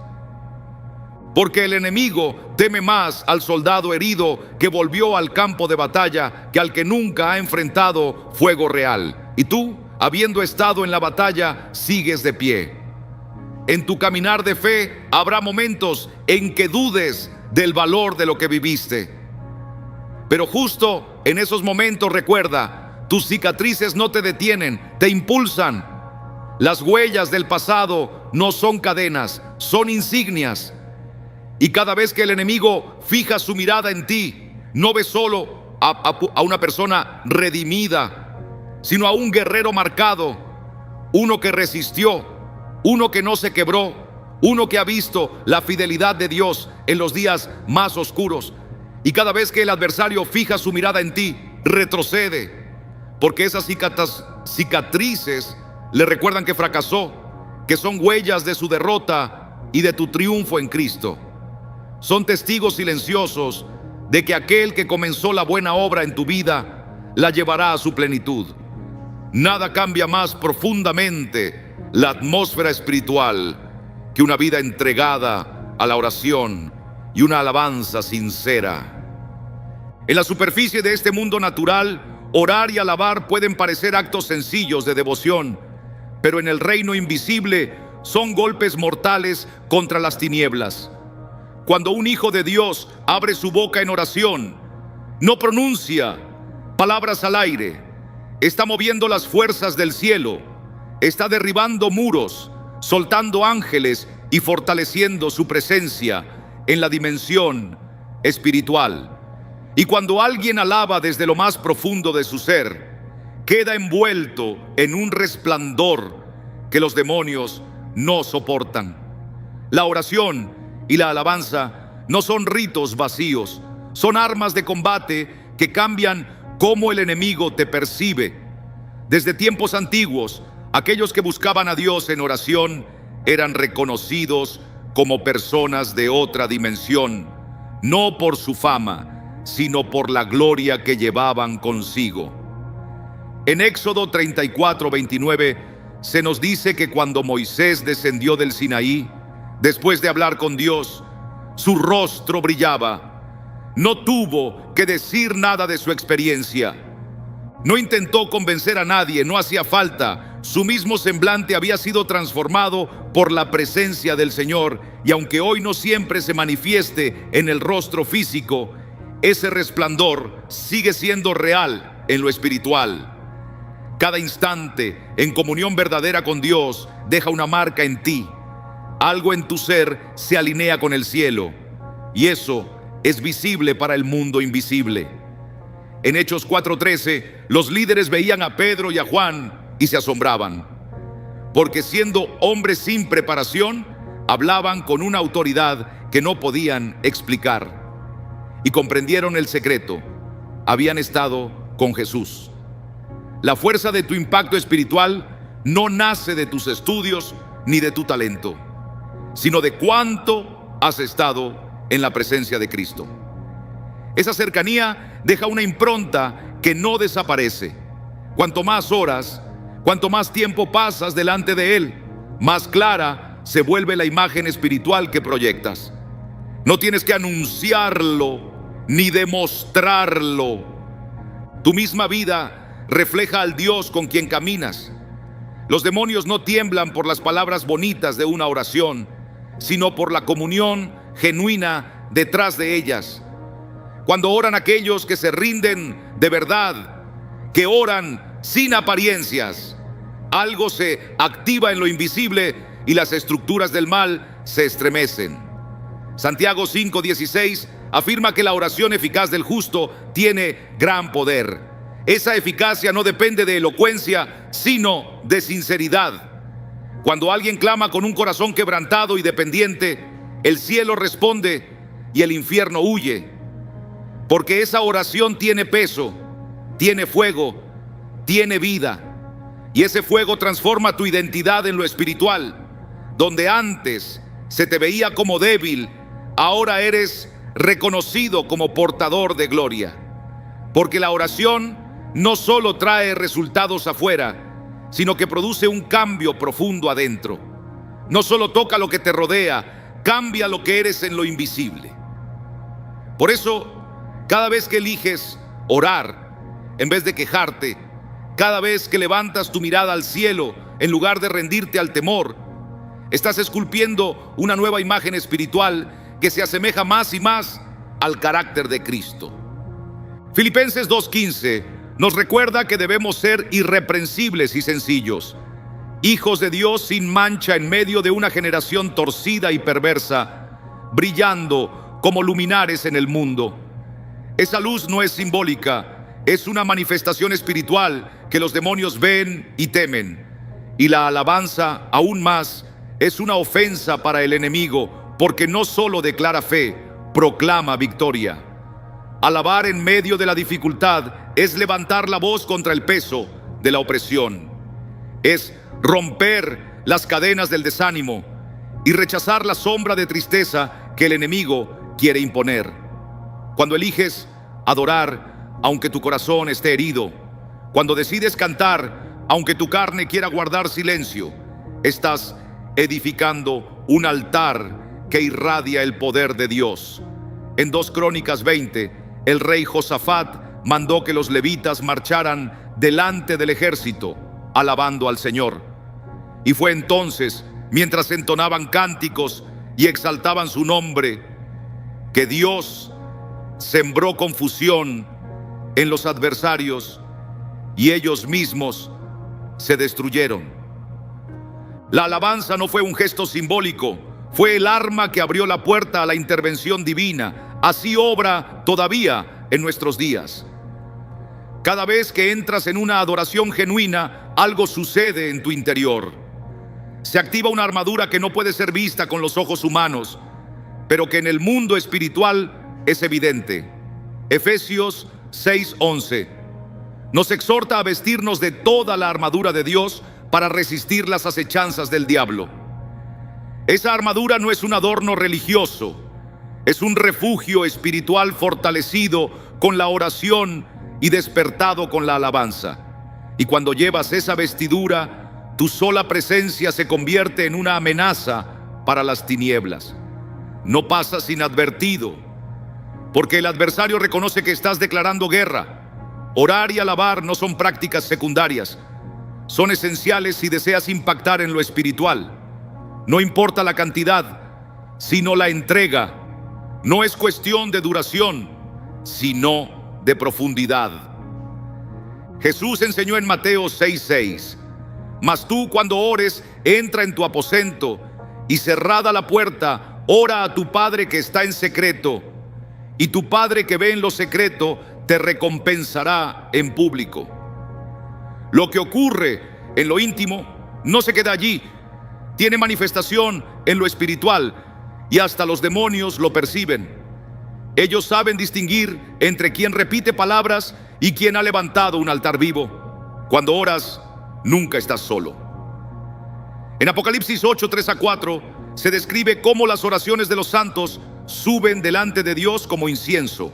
Porque el enemigo teme más al soldado herido que volvió al campo de batalla que al que nunca ha enfrentado fuego real. Y tú, habiendo estado en la batalla, sigues de pie. En tu caminar de fe habrá momentos en que dudes del valor de lo que viviste. Pero justo en esos momentos recuerda, tus cicatrices no te detienen, te impulsan. Las huellas del pasado no son cadenas, son insignias. Y cada vez que el enemigo fija su mirada en ti, no ve solo a una persona redimida, sino a un guerrero marcado, uno que resistió, uno que no se quebró, uno que ha visto la fidelidad de Dios en los días más oscuros. Y cada vez que el adversario fija su mirada en ti, retrocede, porque esas cicatrices le recuerdan que fracasó, que son huellas de su derrota y de tu triunfo en Cristo. Son testigos silenciosos de que aquel que comenzó la buena obra en tu vida la llevará a su plenitud. Nada cambia más profundamente la atmósfera espiritual que una vida entregada a la oración y una alabanza sincera. En la superficie de este mundo natural, orar y alabar pueden parecer actos sencillos de devoción, pero en el reino invisible son golpes mortales contra las tinieblas. Cuando un hijo de Dios abre su boca en oración, no pronuncia palabras al aire, está moviendo las fuerzas del cielo, está derribando muros, soltando ángeles y fortaleciendo su presencia en la dimensión espiritual. Y cuando alguien alaba desde lo más profundo de su ser, queda envuelto en un resplandor que los demonios no soportan. La oración y la alabanza no son ritos vacíos, son armas de combate que cambian cómo el enemigo te percibe. Desde tiempos antiguos, aquellos que buscaban a Dios en oración eran reconocidos como personas de otra dimensión, no por su fama, sino por la gloria que llevaban consigo. En Éxodo 34:29 se nos dice que cuando Moisés descendió del Sinaí, después de hablar con Dios, su rostro brillaba. No tuvo que decir nada de su experiencia. No intentó convencer a nadie, no hacía falta. Su mismo semblante había sido transformado por la presencia del Señor, y aunque hoy no siempre se manifieste en el rostro físico, ese resplandor sigue siendo real en lo espiritual. Cada instante en comunión verdadera con Dios deja una marca en ti. Algo en tu ser se alinea con el cielo, y eso es visible para el mundo invisible. En Hechos 4:13, los líderes veían a Pedro y a Juan y se asombraban, porque siendo hombres sin preparación, hablaban con una autoridad que no podían explicar. Y comprendieron el secreto: habían estado con Jesús. La fuerza de tu impacto espiritual no nace de tus estudios ni de tu talento, sino de cuánto has estado en la presencia de Cristo. Esa cercanía deja una impronta que no desaparece. Cuanto más oras, cuanto más tiempo pasas delante de Él, más clara se vuelve la imagen espiritual que proyectas. No tienes que anunciarlo ni demostrarlo. Tu misma vida refleja al Dios con quien caminas. Los demonios no tiemblan por las palabras bonitas de una oración, sino por la comunión genuina detrás de ellas. Cuando oran aquellos que se rinden de verdad, que oran sin apariencias, algo se activa en lo invisible y las estructuras del mal se estremecen. Santiago 5:16 afirma que la oración eficaz del justo tiene gran poder. Esa eficacia no depende de elocuencia, sino de sinceridad. Cuando alguien clama con un corazón quebrantado y dependiente, el cielo responde y el infierno huye. Porque esa oración tiene peso, tiene fuego, tiene vida. Y ese fuego transforma tu identidad en lo espiritual. Donde antes se te veía como débil, ahora eres reconocido como portador de gloria. Porque la oración no solo trae resultados afuera, sino que produce un cambio profundo adentro. No solo toca lo que te rodea, cambia lo que eres en lo invisible. Por eso, cada vez que eliges orar, en vez de quejarte, cada vez que levantas tu mirada al cielo, en lugar de rendirte al temor, estás esculpiendo una nueva imagen espiritual que se asemeja más y más al carácter de Cristo. Filipenses 2:15 nos recuerda que debemos ser irreprensibles y sencillos, hijos de Dios sin mancha en medio de una generación torcida y perversa, brillando como luminares en el mundo. Esa luz no es simbólica, es una manifestación espiritual que los demonios ven y temen. Y la alabanza, aún más, es una ofensa para el enemigo, porque no solo declara fe, proclama victoria. Alabar en medio de la dificultad es levantar la voz contra el peso de la opresión. Es romper las cadenas del desánimo y rechazar la sombra de tristeza que el enemigo quiere imponer. Cuando eliges adorar, aunque tu corazón esté herido, cuando decides cantar, aunque tu carne quiera guardar silencio, estás edificando un altar que irradia el poder de Dios. En 2 Crónicas 20, el rey Josafat mandó que los levitas marcharan delante del ejército, alabando al Señor. Y fue entonces, mientras entonaban cánticos y exaltaban su nombre, que Dios sembró confusión en los adversarios y ellos mismos se destruyeron. La alabanza no fue un gesto simbólico, fue el arma que abrió la puerta a la intervención divina. Así obra todavía en nuestros días. Cada vez que entras en una adoración genuina, algo sucede en tu interior. Se activa una armadura que no puede ser vista con los ojos humanos, pero que en el mundo espiritual es evidente. Efesios 6:11 nos exhorta a vestirnos de toda la armadura de Dios para resistir las acechanzas del diablo. Esa armadura no es un adorno religioso, es un refugio espiritual fortalecido con la oración y despertado con la alabanza. Y cuando llevas esa vestidura, tu sola presencia se convierte en una amenaza para las tinieblas. No pasas inadvertido, porque el adversario reconoce que estás declarando guerra. Orar y alabar no son prácticas secundarias, son esenciales si deseas impactar en lo espiritual. No importa la cantidad, sino la entrega. No es cuestión de duración, sino de profundidad. Jesús enseñó en Mateo 6:6: mas tú, cuando ores, entra en tu aposento y cerrada la puerta, ora a tu Padre que está en secreto, y tu Padre que ve en lo secreto te recompensará en público. Lo que ocurre en lo íntimo no se queda allí, tiene manifestación en lo espiritual, y hasta los demonios lo perciben. Ellos saben distinguir entre quien repite palabras y quien ha levantado un altar vivo. Cuando oras, nunca estás solo. En Apocalipsis 8:3-4 se describe cómo las oraciones de los santos suben delante de Dios como incienso,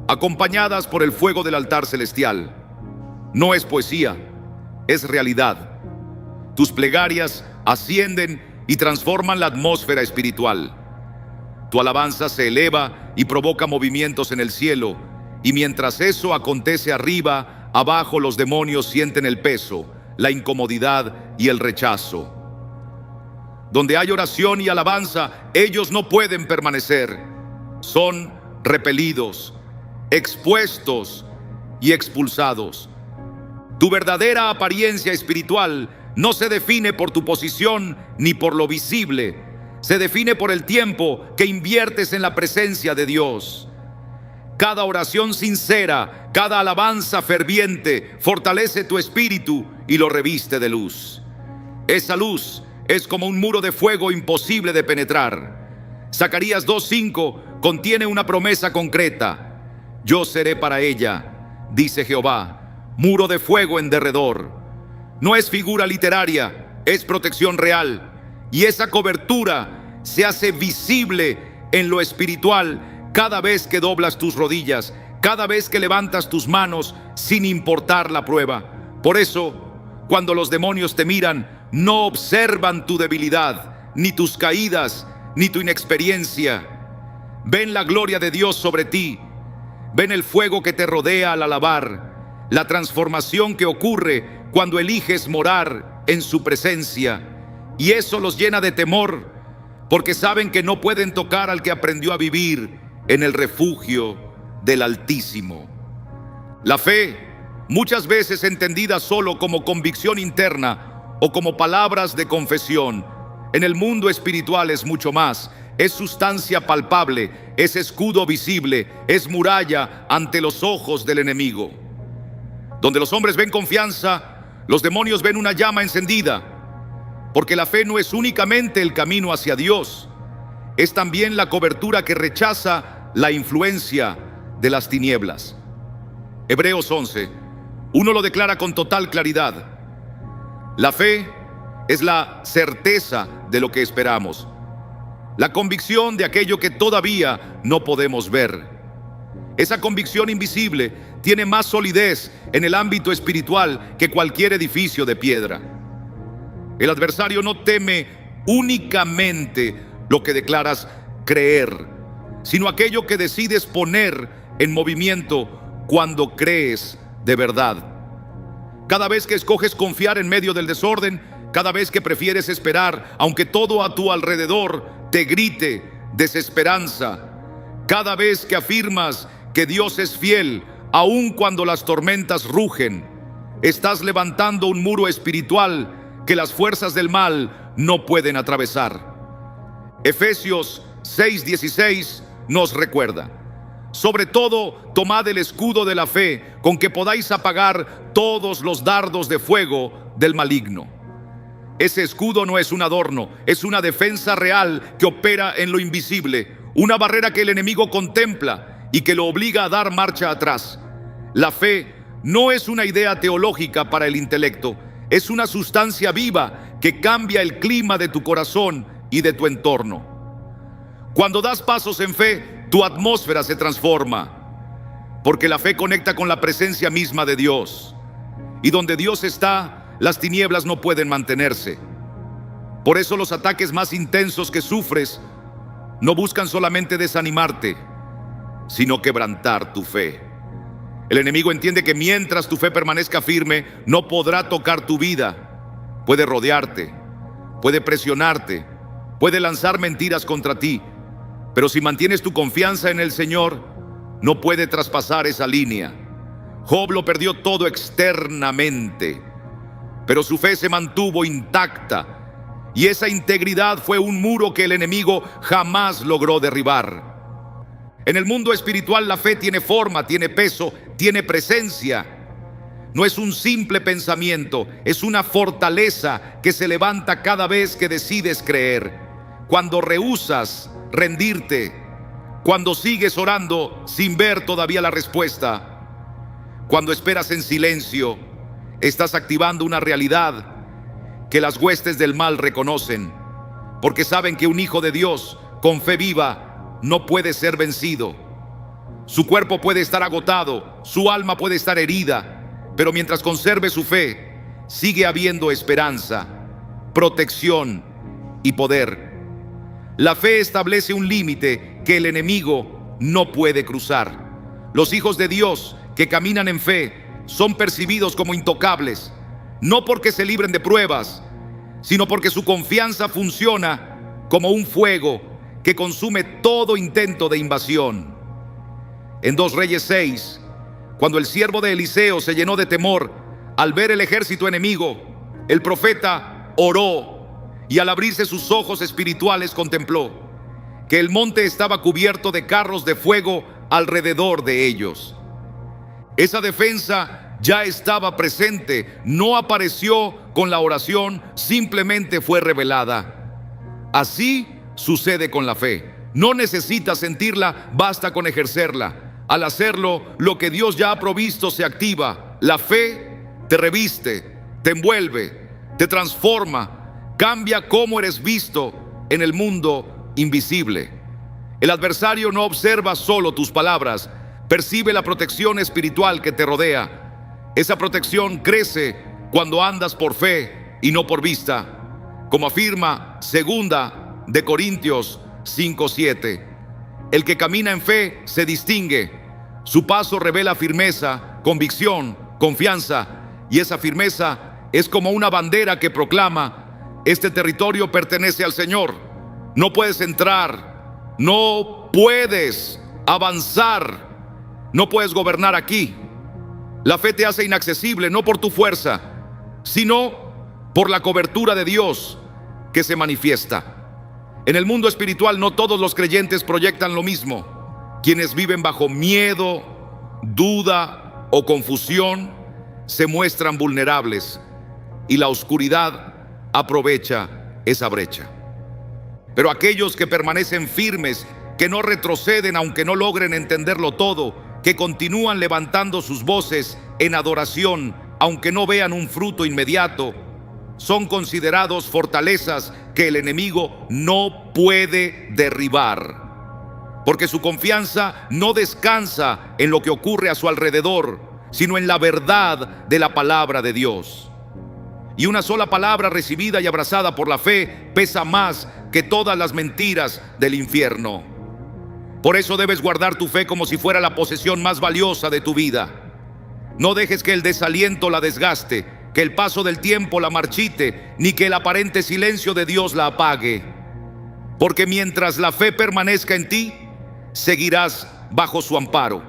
acompañadas por el fuego del altar celestial. No es poesía, es realidad. Tus plegarias ascienden y transforman la atmósfera espiritual. Tu alabanza se eleva y provoca movimientos en el cielo, y mientras eso acontece arriba, abajo los demonios sienten el peso, la incomodidad y el rechazo. Donde hay oración y alabanza, ellos no pueden permanecer. Son repelidos, expuestos y expulsados. Tu verdadera apariencia espiritual no se define por tu posición ni por lo visible. Se define por el tiempo que inviertes en la presencia de Dios. Cada oración sincera, cada alabanza ferviente fortalece tu espíritu y lo reviste de luz. Esa luz es como un muro de fuego imposible de penetrar. Zacarías 2:5 contiene una promesa concreta: yo seré para ella, dice Jehová, muro de fuego en derredor. No es figura literaria, es protección real. Y esa cobertura se hace visible en lo espiritual cada vez que doblas tus rodillas, cada vez que levantas tus manos sin importar la prueba. Por eso, cuando los demonios te miran, no observan tu debilidad, ni tus caídas, ni tu inexperiencia. Ven la gloria de Dios sobre ti. Ven el fuego que te rodea al alabar, la transformación que ocurre cuando eliges morar en su presencia. Y eso los llena de temor, porque saben que no pueden tocar al que aprendió a vivir en el refugio del Altísimo. La fe, muchas veces entendida solo como convicción interna o como palabras de confesión, en el mundo espiritual es mucho más. Es sustancia palpable, es escudo visible, es muralla ante los ojos del enemigo. Donde los hombres ven confianza, los demonios ven una llama encendida, porque la fe no es únicamente el camino hacia Dios, es también la cobertura que rechaza la influencia de las tinieblas. Hebreos 11, uno lo declara con total claridad. La fe es la certeza de lo que esperamos, la convicción de aquello que todavía no podemos ver. Esa convicción invisible tiene más solidez en el ámbito espiritual que cualquier edificio de piedra. El adversario no teme únicamente lo que declaras creer, sino aquello que decides poner en movimiento cuando crees de verdad. Cada vez que escoges confiar en medio del desorden, cada vez que prefieres esperar, aunque todo a tu alrededor te grite desesperanza, cada vez que afirmas que Dios es fiel, aun cuando las tormentas rugen, estás levantando un muro espiritual que las fuerzas del mal no pueden atravesar. Efesios 6:16 nos recuerda: sobre todo, tomad el escudo de la fe, con que podáis apagar todos los dardos de fuego del maligno. Ese escudo no es un adorno, es una defensa real que opera en lo invisible, una barrera que el enemigo contempla y que lo obliga a dar marcha atrás. La fe no es una idea teológica para el intelecto, es una sustancia viva que cambia el clima de tu corazón y de tu entorno. Cuando das pasos en fe, tu atmósfera se transforma, porque la fe conecta con la presencia misma de Dios. Y donde Dios está, las tinieblas no pueden mantenerse. Por eso los ataques más intensos que sufres no buscan solamente desanimarte, sino quebrantar tu fe. El enemigo entiende que mientras tu fe permanezca firme, no podrá tocar tu vida. Puede rodearte, puede presionarte, puede lanzar mentiras contra ti, pero si mantienes tu confianza en el Señor, no puede traspasar esa línea. Job lo perdió todo externamente, pero su fe se mantuvo intacta, y esa integridad fue un muro que el enemigo jamás logró derribar. En el mundo espiritual la fe tiene forma, tiene peso, tiene presencia. No es un simple pensamiento, es una fortaleza que se levanta cada vez que decides creer. Cuando rehusas rendirte, cuando sigues orando sin ver todavía la respuesta, cuando esperas en silencio, estás activando una realidad que las huestes del mal reconocen, porque saben que un hijo de Dios con fe viva no puede ser vencido. Su cuerpo puede estar agotado, su alma puede estar herida, pero mientras conserve su fe, sigue habiendo esperanza, protección y poder. La fe establece un límite que el enemigo no puede cruzar. Los hijos de Dios que caminan en fe son percibidos como intocables, no porque se libren de pruebas, sino porque su confianza funciona como un fuego que consume todo intento de invasión. En 2 Reyes 6, cuando el siervo de Eliseo se llenó de temor al ver el ejército enemigo, el profeta oró y al abrirse sus ojos espirituales contempló que el monte estaba cubierto de carros de fuego alrededor de ellos. Esa defensa ya estaba presente, no apareció con la oración, simplemente fue revelada. Así sucede con la fe. No necesitas sentirla, basta con ejercerla. Al hacerlo, lo que Dios ya ha provisto se activa. La fe te reviste, te envuelve, te transforma, cambia cómo eres visto en el mundo invisible. El adversario no observa solo tus palabras, percibe la protección espiritual que te rodea. Esa protección crece cuando andas por fe y no por vista, como afirma 2 Corintios 5:7. El que camina en fe se distingue. Su paso revela firmeza, convicción, confianza, y esa firmeza es como una bandera que proclama: este territorio pertenece al Señor. No puedes entrar, no puedes avanzar, no puedes gobernar aquí. La fe te hace inaccesible, no por tu fuerza, sino por la cobertura de Dios que se manifiesta. En el mundo espiritual no todos los creyentes proyectan lo mismo. Quienes viven bajo miedo, duda o confusión se muestran vulnerables, y la oscuridad aprovecha esa brecha. Pero aquellos que permanecen firmes, que no retroceden aunque no logren entenderlo todo, que continúan levantando sus voces en adoración aunque no vean un fruto inmediato, son considerados fortalezas que el enemigo no puede derribar, porque su confianza no descansa en lo que ocurre a su alrededor, sino en la verdad de la palabra de Dios. Y una sola palabra recibida y abrazada por la fe pesa más que todas las mentiras del infierno. Por eso debes guardar tu fe como si fuera la posesión más valiosa de tu vida. No dejes que el desaliento la desgaste, que el paso del tiempo la marchite, ni que el aparente silencio de Dios la apague. Porque mientras la fe permanezca en ti, seguirás bajo su amparo,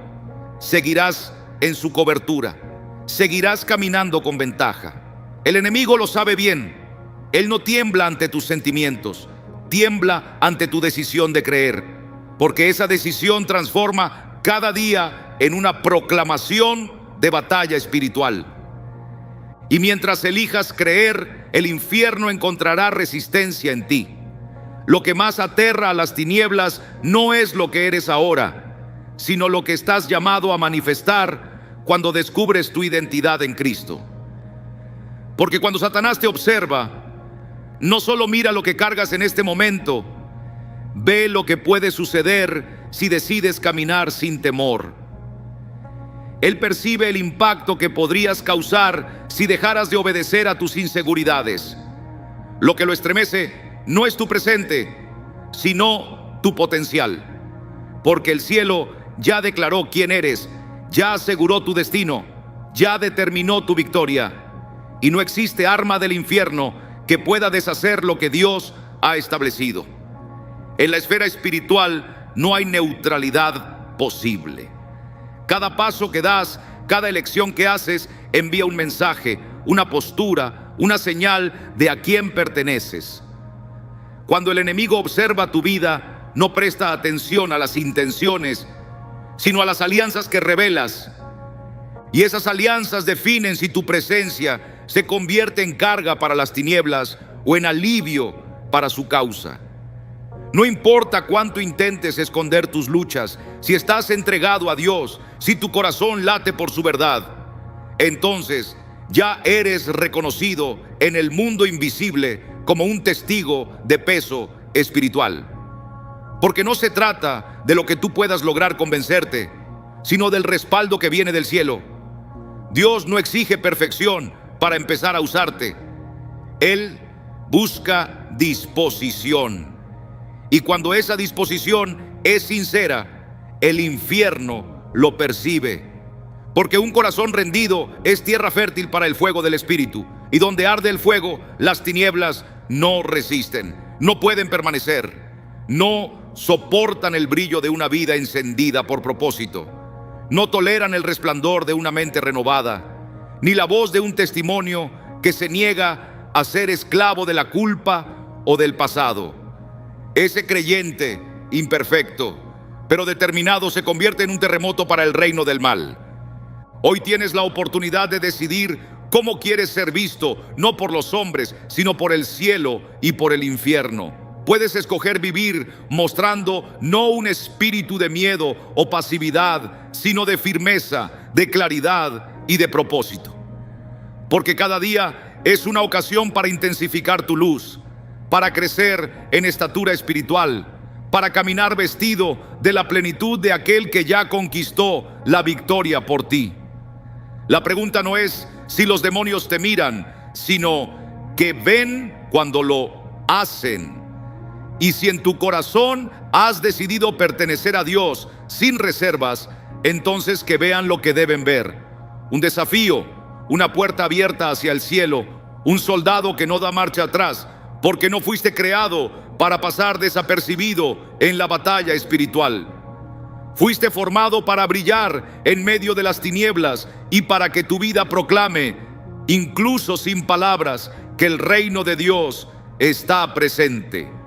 seguirás en su cobertura, seguirás caminando con ventaja. El enemigo lo sabe bien. Él no tiembla ante tus sentimientos, tiembla ante tu decisión de creer, porque esa decisión transforma cada día en una proclamación de batalla espiritual. Y mientras elijas creer, el infierno encontrará resistencia en ti. Lo que más aterra a las tinieblas no es lo que eres ahora, sino lo que estás llamado a manifestar cuando descubres tu identidad en Cristo. Porque cuando Satanás te observa, no solo mira lo que cargas en este momento, ve lo que puede suceder si decides caminar sin temor. Él percibe el impacto que podrías causar si dejaras de obedecer a tus inseguridades. Lo que lo estremece no es tu presente, sino tu potencial. Porque el cielo ya declaró quién eres, ya aseguró tu destino, ya determinó tu victoria. Y no existe arma del infierno que pueda deshacer lo que Dios ha establecido. En la esfera espiritual no hay neutralidad posible. Cada paso que das, cada elección que haces, envía un mensaje, una postura, una señal de a quién perteneces. Cuando el enemigo observa tu vida, no presta atención a las intenciones, sino a las alianzas que revelas. Y esas alianzas definen si tu presencia se convierte en carga para las tinieblas o en alivio para su causa. No importa cuánto intentes esconder tus luchas, si estás entregado a Dios, si tu corazón late por su verdad, entonces ya eres reconocido en el mundo invisible como un testigo de peso espiritual. Porque no se trata de lo que tú puedas lograr convencerte, sino del respaldo que viene del cielo. Dios no exige perfección para empezar a usarte. Él busca disposición. Y cuando esa disposición es sincera, el infierno lo percibe. Porque un corazón rendido es tierra fértil para el fuego del Espíritu. Y donde arde el fuego, las tinieblas no resisten, no pueden permanecer, no soportan el brillo de una vida encendida por propósito, no toleran el resplandor de una mente renovada, ni la voz de un testimonio que se niega a ser esclavo de la culpa o del pasado. Ese creyente imperfecto, pero determinado, se convierte en un terremoto para el reino del mal. Hoy tienes la oportunidad de decidir cómo quieres ser visto, no por los hombres, sino por el cielo y por el infierno. Puedes escoger vivir mostrando no un espíritu de miedo o pasividad, sino de firmeza, de claridad y de propósito. Porque cada día es una ocasión para intensificar tu luz. para crecer en estatura espiritual, para caminar vestido de la plenitud de aquel que ya conquistó la victoria por ti. La pregunta no es si los demonios te miran, sino que ven cuando lo hacen. Y si en tu corazón has decidido pertenecer a Dios sin reservas, entonces que vean lo que deben ver: un desafío, una puerta abierta hacia el cielo, un soldado que no da marcha atrás, porque no fuiste creado para pasar desapercibido en la batalla espiritual. Fuiste formado para brillar en medio de las tinieblas y para que tu vida proclame, incluso sin palabras, que el reino de Dios está presente.